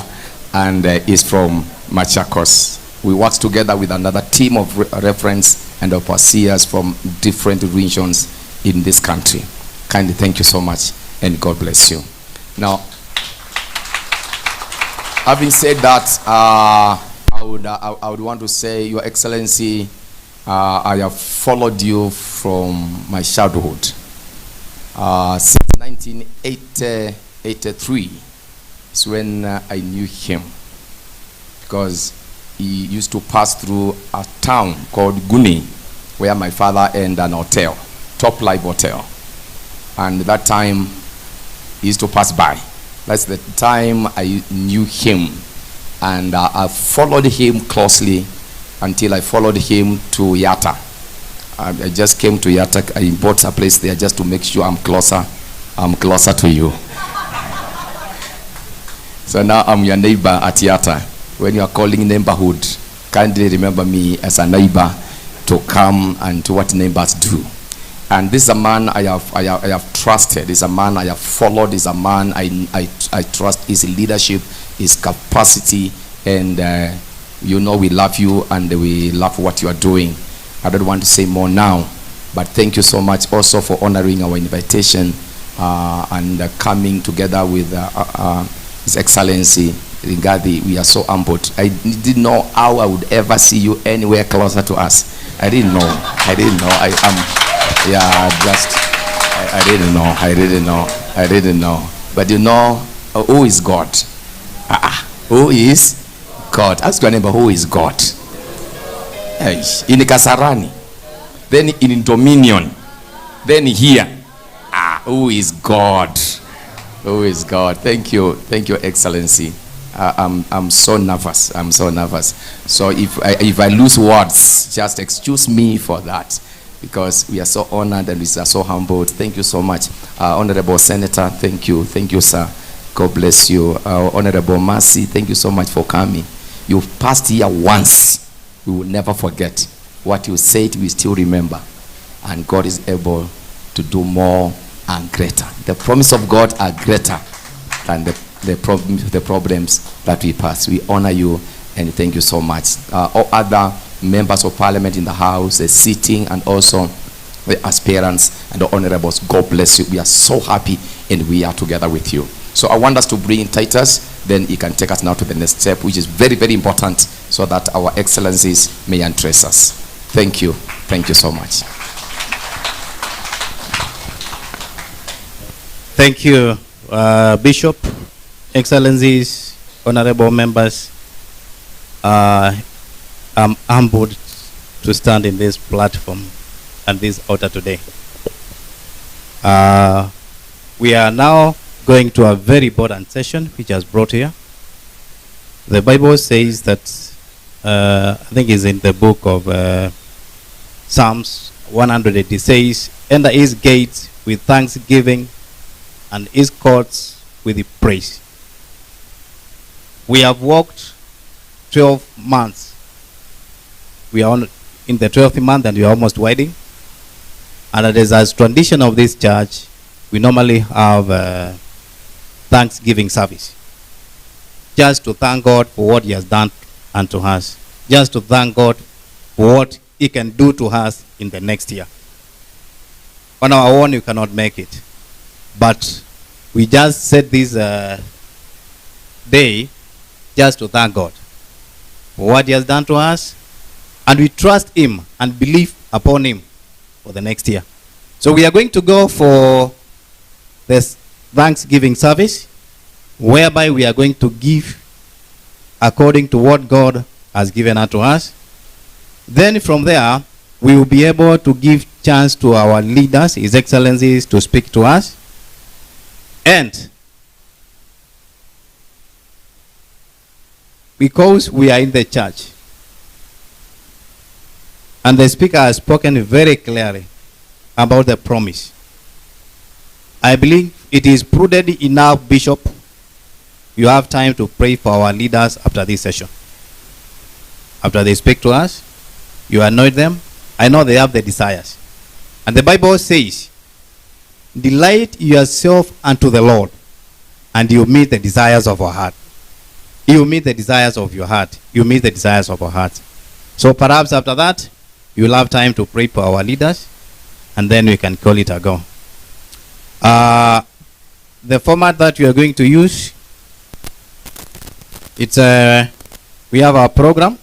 and is from Machakos. We work together with another team of reference and overseers from different regions in this country. Kindly thank you so much, and God bless you. Now, having said that, I would want to say, Your Excellency, I have followed you from my childhood. Since 1983 is when I knew him, because he used to pass through a town called Guni, where my father owned an hotel, Top Life Hotel. And that time, he used to pass by. That's the time I knew him. And I followed him closely until I followed him to Yatta. I just came to Yatta. I bought a place there just to make sure I'm closer to you. So now I'm your neighbor at Yatta. when you are calling neighborhood, kindly remember me as a neighbor to come and to what neighbors do. And this is a man I have trusted. Is a man I have followed. Is a man I trust his leadership, his capacity, and we love you and we love what you are doing. I don't want to say more now, but thank you so much also for honoring our invitation and coming together with His Excellency Rigathi. We are so humbled. I didn't know how I would ever see you anywhere closer to us. I didn't know. I didn't know. But you know, who is God? Who is God? Ask your neighbor, who is God? In Kasarani, then in Dominion, then here. Who is God? Who is God? Thank you, Excellency. I'm so nervous. So if I lose words, just excuse me for that, because we are so honored and we are so humbled. Thank you so much, Honorable Senator. Thank you, sir. God bless you. Honorable Mercy, thank you so much for coming. You passed here once. We will never forget. What you said, we still remember. And God is able to do more and greater. The promise of God are greater than the problems that we pass. We honor you and thank you so much. All other members of parliament in the house, the sitting, and also the aspirants and the honorables, God bless you. We are so happy and we are together with you. So I want us to bring in Titus, then he can take us now to the next step, which is very, very important, so that our excellencies may address us. Thank you so much. Thank you, Bishop, Excellencies, honorable members. I'm humbled to stand in this platform and this altar today. We are now going to a very important session which has brought here. The Bible says that, I think it's in the book of Psalms 100, it says, enter his gates with thanksgiving and his courts with praise. We have walked 12 months. We are in the 12th month and we are almost wedding. And as tradition of this church, we normally have Thanksgiving service. Just to thank God for what he has done unto us. Just to thank God for what he can do to us in the next year. On our own, you cannot make it. But we just set this day just to thank God for what he has done to us. And we trust him and believe upon him for the next year. So we are going to go for this Thanksgiving service, whereby we are going to give according to what God has given unto us. Then from there, we will be able to give chance to our leaders, His Excellencies, to speak to us. And because we are in the church, and the speaker has spoken very clearly about the promise, I believe it is prudent enough, Bishop, you have time to pray for our leaders after this session. After they speak to us, you anoint them. I know they have the desires. And the Bible says, delight yourself unto the Lord, and you meet the desires of our heart. You meet the desires of your heart. You meet the desires of our heart. So perhaps after that, you'll have time to pray for our leaders, and then we can call it a go. The format that we are going to use, it's we have our program,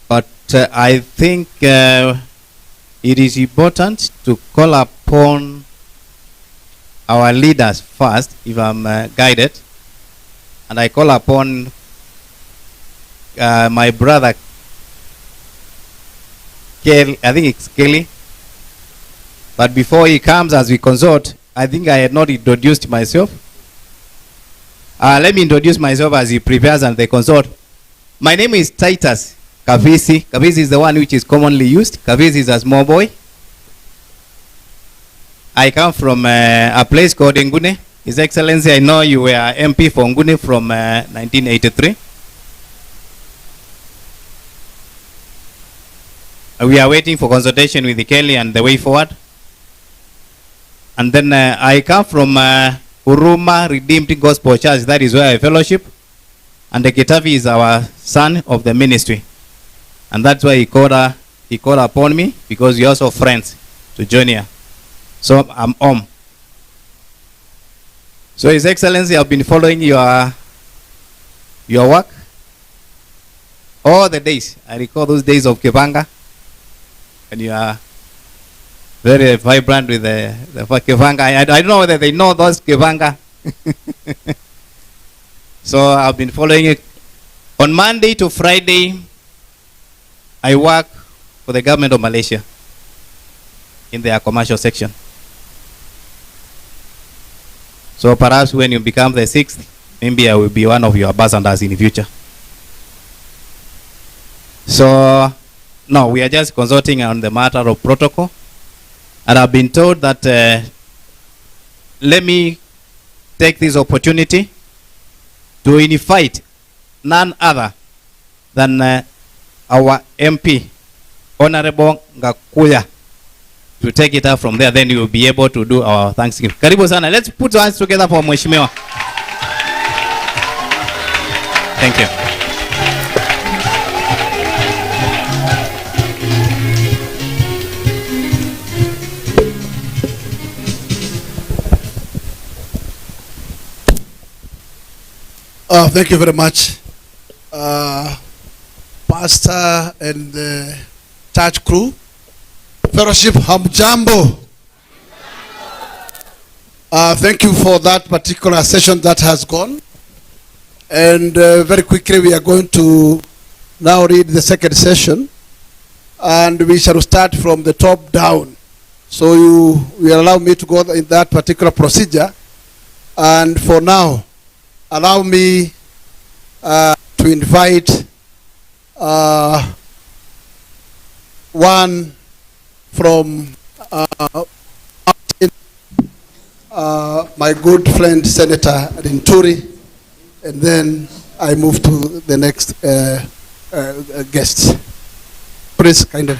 but I think it is important to call upon our leaders first, if I'm guided, and I call upon my brother Kelly, I think it's Kelly. But before he comes, as we consult, I think I had not introduced myself. Let me introduce myself as he prepares and they consult. My name is Titus Kavisi. Kavisi is the one which is commonly used. Kavisi is a small boy. I come from a place called Ngune. His Excellency, I know you were MP for Nguni from 1983. We are waiting for consultation with the Kelly and the way forward. And then I come from Huruma Redeemed Gospel Church. That is where I fellowship. And the Getavi is our son of the ministry. And that's why he called upon me, because we are also friends to join here. So I'm home. So His Excellency, I've been following your work all the days. I recall those days of Kevanga, and you are very vibrant with the Kevanga. I don't know whether they know those Kevanga. So I've been following it. On Monday to Friday, I work for the government of Malaysia in their commercial section. So perhaps when you become the 6th, maybe I will be one of your ambassadors in the future. So, no, we are just consulting on the matter of protocol. And I've been told that let me take this opportunity to invite none other than our MP, Honorable Gakuya, to take it up from there. Then we will be able to do our Thanksgiving. Karibu sana. Let's put our hands together for Mheshimiwa. Thank you. Thank you very much, Pastor and church crew. Fellowship, hamjambo. Thank you for that particular session that has gone. And very quickly we are going to now read the second session. And we shall start from the top down. So you will allow me to go in that particular procedure. And for now, allow me to invite one from my good friend Senator Rinturi, and then I move to the next guests. Please, kindly.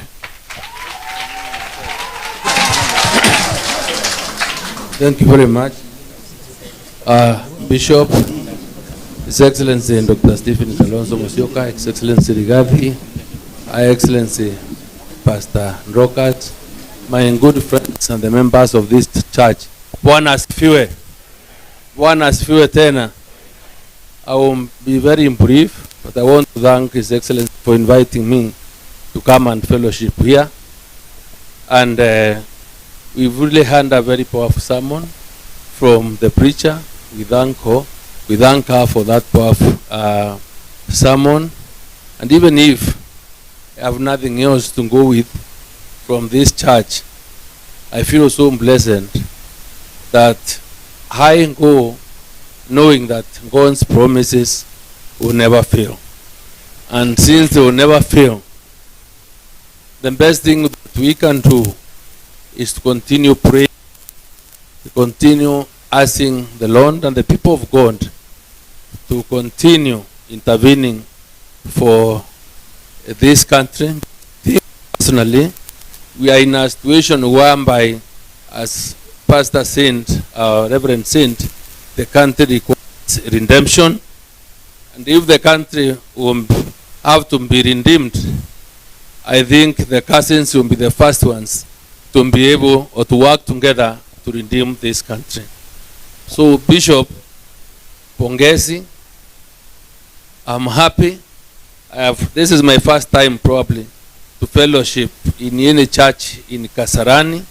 Thank you very much. Bishop, His Excellency Dr. Stephen Kalonzo Musyoka, His Excellency Rigathi, High Excellency Pastor Nrokat, my good friends and the members of this church. Bwana asifiwe. Bwana asifiwe tena. I will be very brief, but I want to thank His Excellency for inviting me to come and fellowship here. And we've really had a very powerful sermon from the preacher. We thank her for that powerful sermon. And even if I have nothing else to go with from this church, I feel so blessed that I go knowing that God's promises will never fail. And since they will never fail, the best thing that we can do is to continue praying, to continue asking the Lord and the people of God to continue intervening for this country. Personally, we are in a situation whereby, as Pastor said, Reverend said, the country requires redemption. And if the country will have to be redeemed, I think the cousins will be the first ones to be able or to work together to redeem this country. So, Bishop, pongezi, I'm happy. This is my first time probably to fellowship in any church in Kasarani.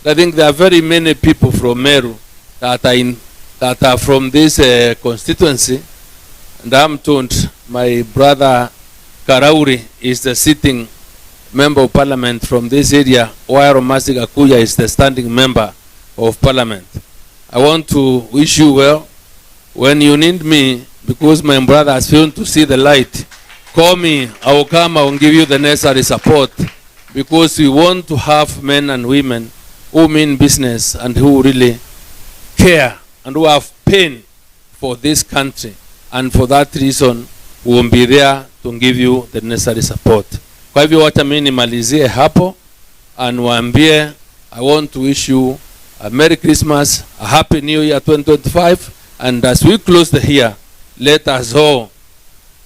I think there are very many people from Meru that are from this constituency. And I'm told my brother Karauri is the sitting member of parliament from this area, while Romasi Gakuya is the standing member of parliament. I want to wish you well. When you need me, because my brother has failed to see the light, call me. I will come. I will give you the necessary support, because we want to have men and women who mean business and who really care and who have pain for this country, and for that reason we will be there to give you the necessary support. Kwa hivyo wacha mimi nimalizie hapo, and waambie I want to wish you a Merry Christmas, a Happy New Year 2025, and as we close the year, let us all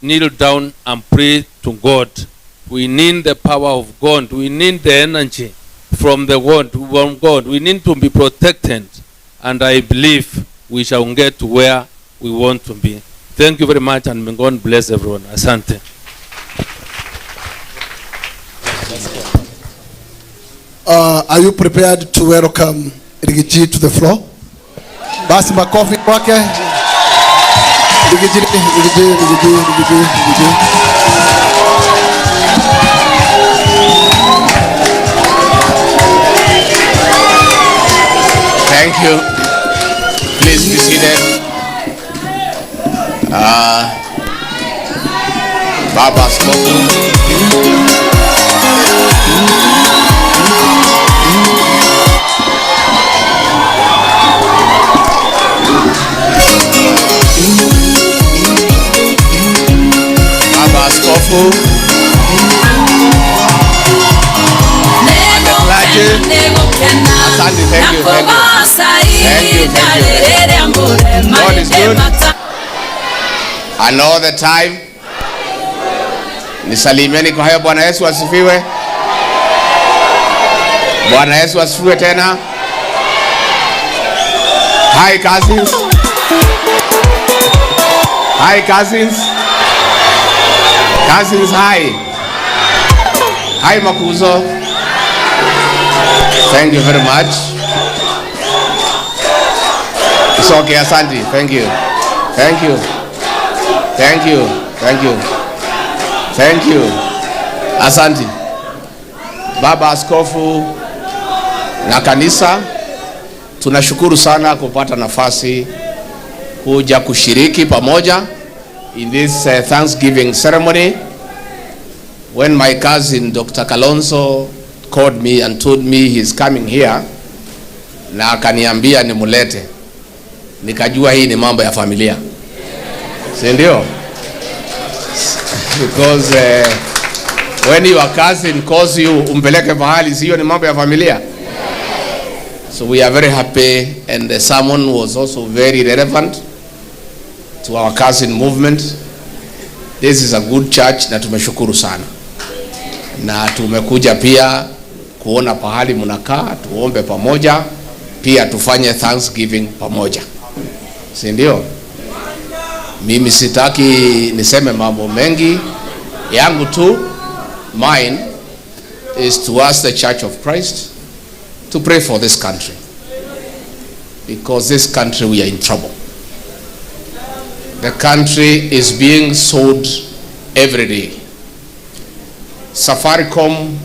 kneel down and pray to God. We need the power of God. We need the energy from the word from God. We need to be protected, and I believe we shall get to where we want to be. Thank you very much, and may God bless everyone. Asante. Are you prepared to welcome Rigiji to the floor? Basi makofi kwake. Rigiji. Thank you. Please be seated. Baba Askofu. Baba Askofu. And the clergy. Asante, thank you. God is good. And all the time. Nisalimieni kwa hayo. Bwana Yesu asifiwe. Bwana Yesu asifiwe tena. Hi cousins. Hi cousins. Cousins, hi. Hi Makuzo. Thank you very much. It's okay, Asante. Thank you. Thank you. Thank you. Thank you. Thank you. Asante. Baba Askofu na kanisa, tunashukuru sana kupata nafasi kuja kushiriki pamoja in this Thanksgiving ceremony. When my cousin Dr. Kalonzo called me and told me he's coming here, na akaniambia nimulete, nikajua hii ni mambo ya familia. Si ndio? Because when your cousin calls you umpeleke mahali, sio ni mambo ya familia. So we are very happy, and the sermon was also very relevant to our cousin movement. This is a good church na tumeshukuru sana. Na tumekuja pia kuona pahali mnakaa, tuombe pamoja, pia tufanye Thanksgiving pamoja. Si ndio? Mimi sitaki niseme mambo mengi yangu tu. Mine is to ask the Church of Christ to pray for this country, because this country, we are in trouble. The country is being sold every day. Safaricom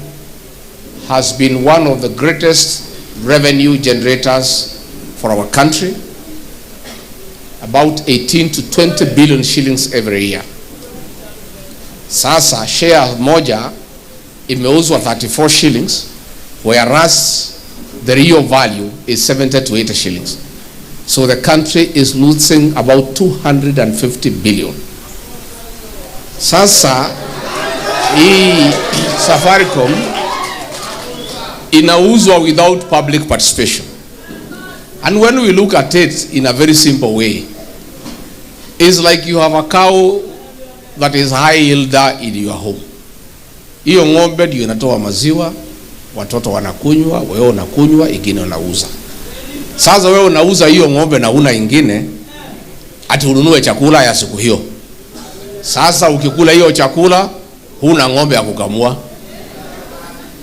has been one of the greatest revenue generators for our country, about 18 to 20 billion shillings every year. Sasa share moja imeuzwa 34 shillings, whereas the real value is 70 to 80 shillings. So the country is losing about 250 billion. Sasa hii Safaricom inauzwa without public participation. And when we look at it in a very simple way, it's like you have a cow that is high yielder in your home. Hiyo ng'ombe ndio inatoa maziwa, watoto wanakunywa, wewe unakunywa, ingine unauza. Sasa wewe unauza hiyo ng'ombe na una ingine, ati ununue chakula ya siku hiyo. Sasa ukikula hiyo chakula, huna ng'ombe ya kukamua.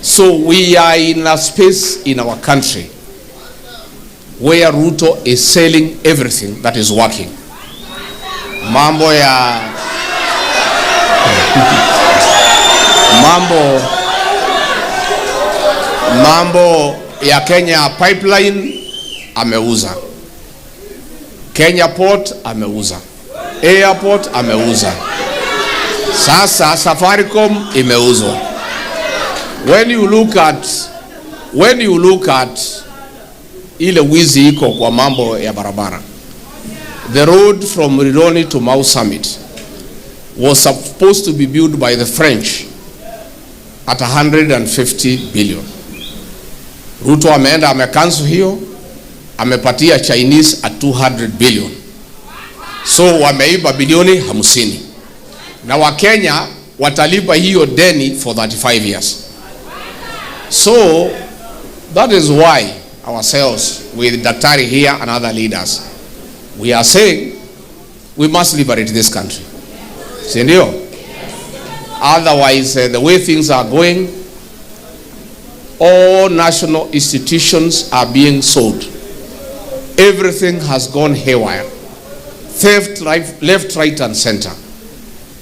So we are in a space in our country where Ruto is selling everything that is working. Mambo ya mambo ya Kenya pipeline ameuza, Kenya port ameuza, airport ameuza, sasa Safaricom imeuzwa. When you look at ile wizi iko kwa mambo ya barabara, The road from Rironi to Mau Summit was supposed to be built by the French at 150 billion. Ruto ameenda amecancel hiyo, amepatia Chinese at 200 billion. So wameiba bilioni 50. Na Wakenya watalipa hiyo deni for 35 years. So that is why ourselves, with Daktari here and other leaders, we are saying we must liberate this country. Sindio? Otherwise, the way things are going, all national institutions are being sold. Everything has gone haywire. Theft, left, right, and center.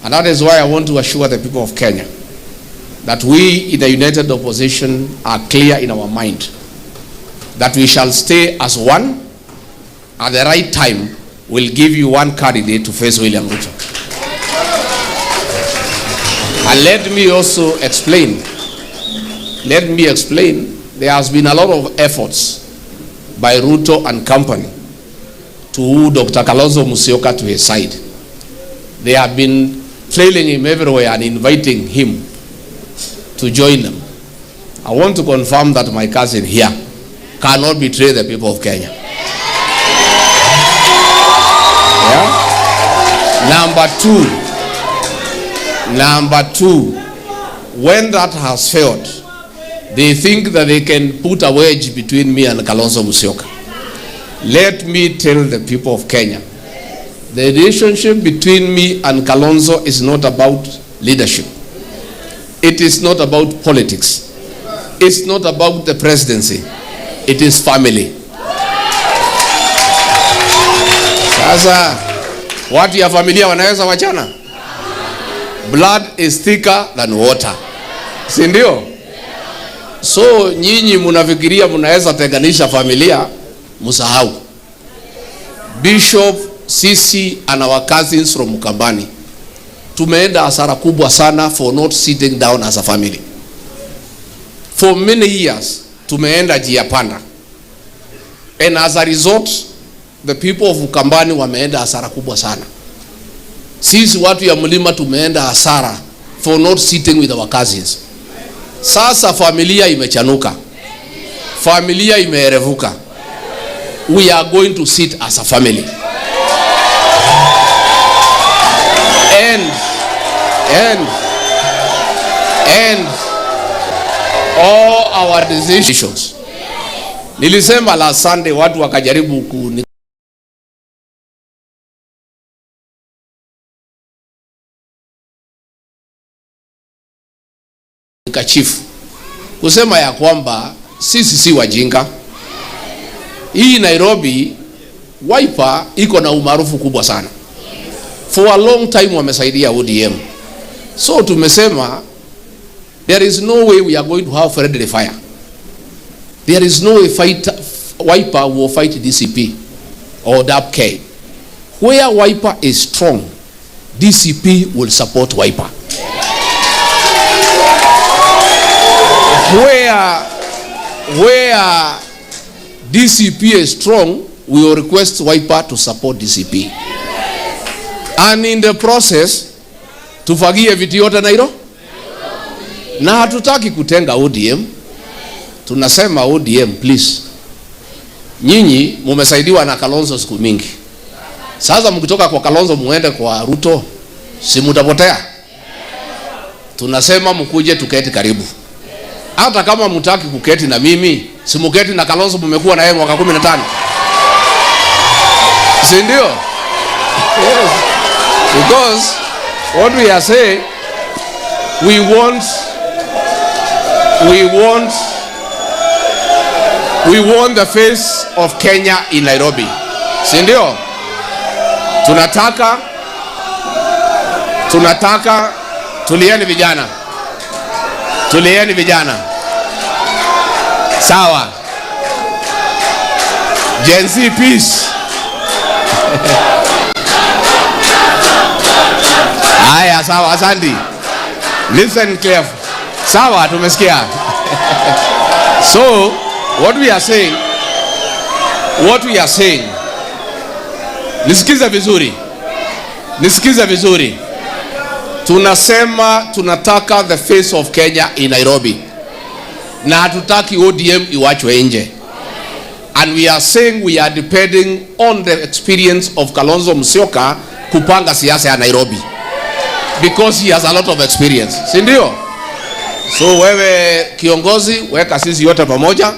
And that is why I want to assure the people of Kenya that we in the united opposition are clear in our mind that we shall stay as one. At the right time, we'll give you one candidate to face William Ruto. And let me also explain. There has been a lot of efforts by Ruto and company to woo Dr. Kalonzo Musyoka to his side. They have been trailing him everywhere and inviting him to join them. I want to confirm that my cousin here cannot betray the people of Kenya. Yeah? Number two, when that has failed, they think that they can put a wedge between me and Kalonzo Musyoka. Let me tell the people of Kenya, the relationship between me and Kalonzo is not about leadership. It is not about politics. It's not about the presidency. It is family. Sasa watu ya familia wanaweza wachana? Blood is thicker than water. Si ndio? So nyinyi munafikiria munaweza tenganisha familia, musahau. Bishop, sisi and our cousins from Mukambani tumeenda hasara kubwa sana for not sitting down as a family. For many years tumeenda njia panda. And as a result, the people of Mukambani wameenda hasara kubwa sana. Sisi watu ya mlima tumeenda hasara for not sitting with our cousins. Sasa familia imechanuka. Familia imeerevuka. We are going to sit as a family. And all our decisions. Nilisema last Sunday watu wakajaribu kachifu kusema ya kwamba sisi si wajinga. Hii Nairobi Wiper iko na umaarufu kubwa sana. For a long time wamesaidia ODM. So tumesema there is no way we are going to have friendly fire. There is no way Wiper will fight DCP or DAP-K. Where Wiper is strong, DCP will support Wiper. Where DCP is strong, we will request Wiper to support DCP. And in the process, tufagie viti yote Nairobi. Na hatutaki kutenga ODM. Tunasema ODM, please. Nyinyi mumesaidiwa na Kalonzo siku mingi. Sasa mkitoka kwa Kalonzo muende kwa Ruto, si mutapotea? Tunasema mkuje tuketi karibu. Hata kama mutaki kuketi na mimi, si muketi na Kalonzo, mmekuwa na yeye mwaka 15. Si ndio? Yes. Because what we are saying, we want the face of Kenya in Nairobi. Si ndio? Tunataka tulieni vijana. Sawa. Gen Z peace. Haya, sawa, asante. Listen carefully. Sawa, tumesikia. So, what we are saying, Nisikize vizuri. Nisikize vizuri. Tunasema tunataka the face of Kenya in Nairobi. Na hatutaki ODM iwachwe nje. And we are saying we are depending on the experience of Kalonzo Musyoka kupanga siasa ya Nairobi. Because he has a lot of experience. Si ndio? So wewe kiongozi, weka sisi yote pamoja.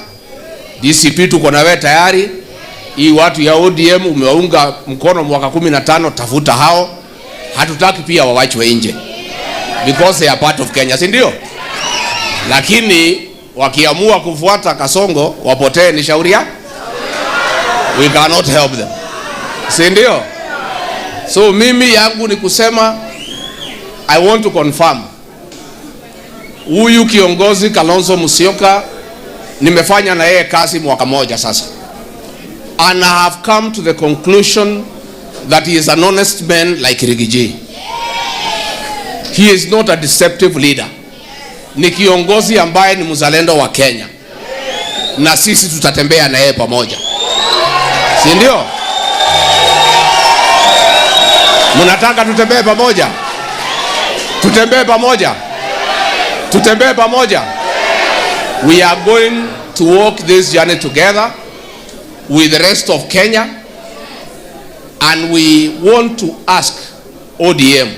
DCP tuko na wewe tayari. Hii watu ya ODM umewaunga mkono mwaka 15, tafuta hao. Hatutaki pia wawachwe nje. Because they are part of Kenya, si ndio? Lakini wakiamua kufuata Kasongo wapotee ni shauri yao. We cannot help them. Si ndio? So mimi yangu ni kusema I want to confirm. Huyu kiongozi Kalonzo Musyoka nimefanya na yeye kazi mwaka moja sasa. And I have come to the conclusion that he is an honest man like Rigiji. He is not a deceptive leader. Ni kiongozi ambaye ni mzalendo wa Kenya. Na sisi tutatembea na yeye pamoja. Si ndio? Mnataka tutembee pamoja? Tutembee pamoja? Tutembee pamoja? We are going to walk this journey together with the rest of Kenya, and we want to ask ODM,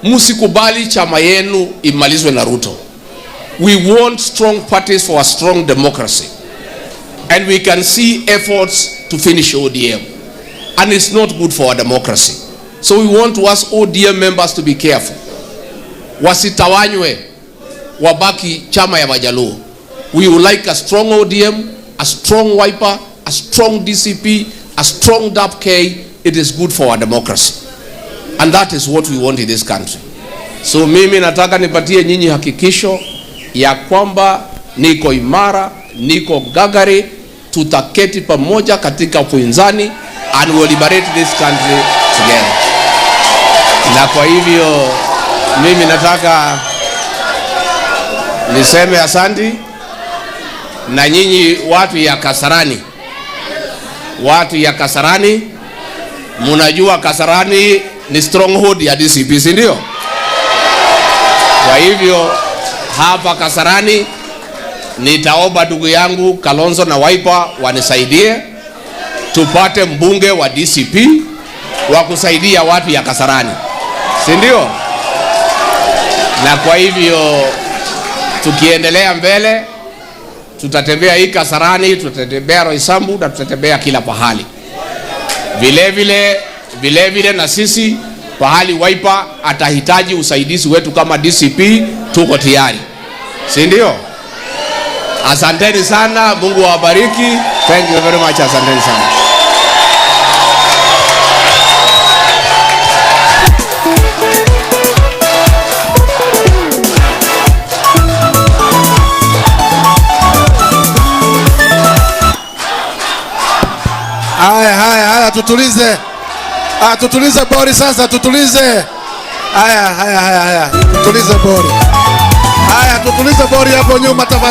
musikubali chama yenu imalizwe na Ruto. We want strong parties for a strong democracy, and we can see efforts to finish ODM, and it's not good for our democracy. So we want to ask ODM members to be careful. Wasitawanywe wabaki chama ya Majaluo. We would like a strong ODM, a strong Wiper, a strong DCP, a strong DAP-K. It is good for our democracy. And that is what we want in this country. So mimi nataka nipatie nyinyi hakikisho ya kwamba niko imara, niko gagari, tutaketi pamoja katika upinzani, and we will liberate this country together. Na kwa hivyo mimi nataka niseme asanti, na nyinyi watu ya Kasarani. Watu ya Kasarani, munajua Kasarani ni stronghold ya DCP, si ndio? Kwa hivyo hapa Kasarani nitaomba ndugu yangu Kalonzo na Wiper wanisaidie tupate mbunge wa DCP wa kusaidia watu ya Kasarani, si ndio? Na kwa hivyo tukiendelea mbele tutatembea hii Kasarani, tutatembea Roysambu, na tutatembea kila pahali. Vile vile na sisi pahali Wiper atahitaji usaidizi wetu kama DCP, tuko tayari. Si ndio? Asanteni sana, Mungu awabariki. Thank you very much, asanteni sana. Haya, tutulize. Tutulize bori sasa, tutulize. Haya. Tutulize bori. Tutulize bori hapo nyuma tafadhali.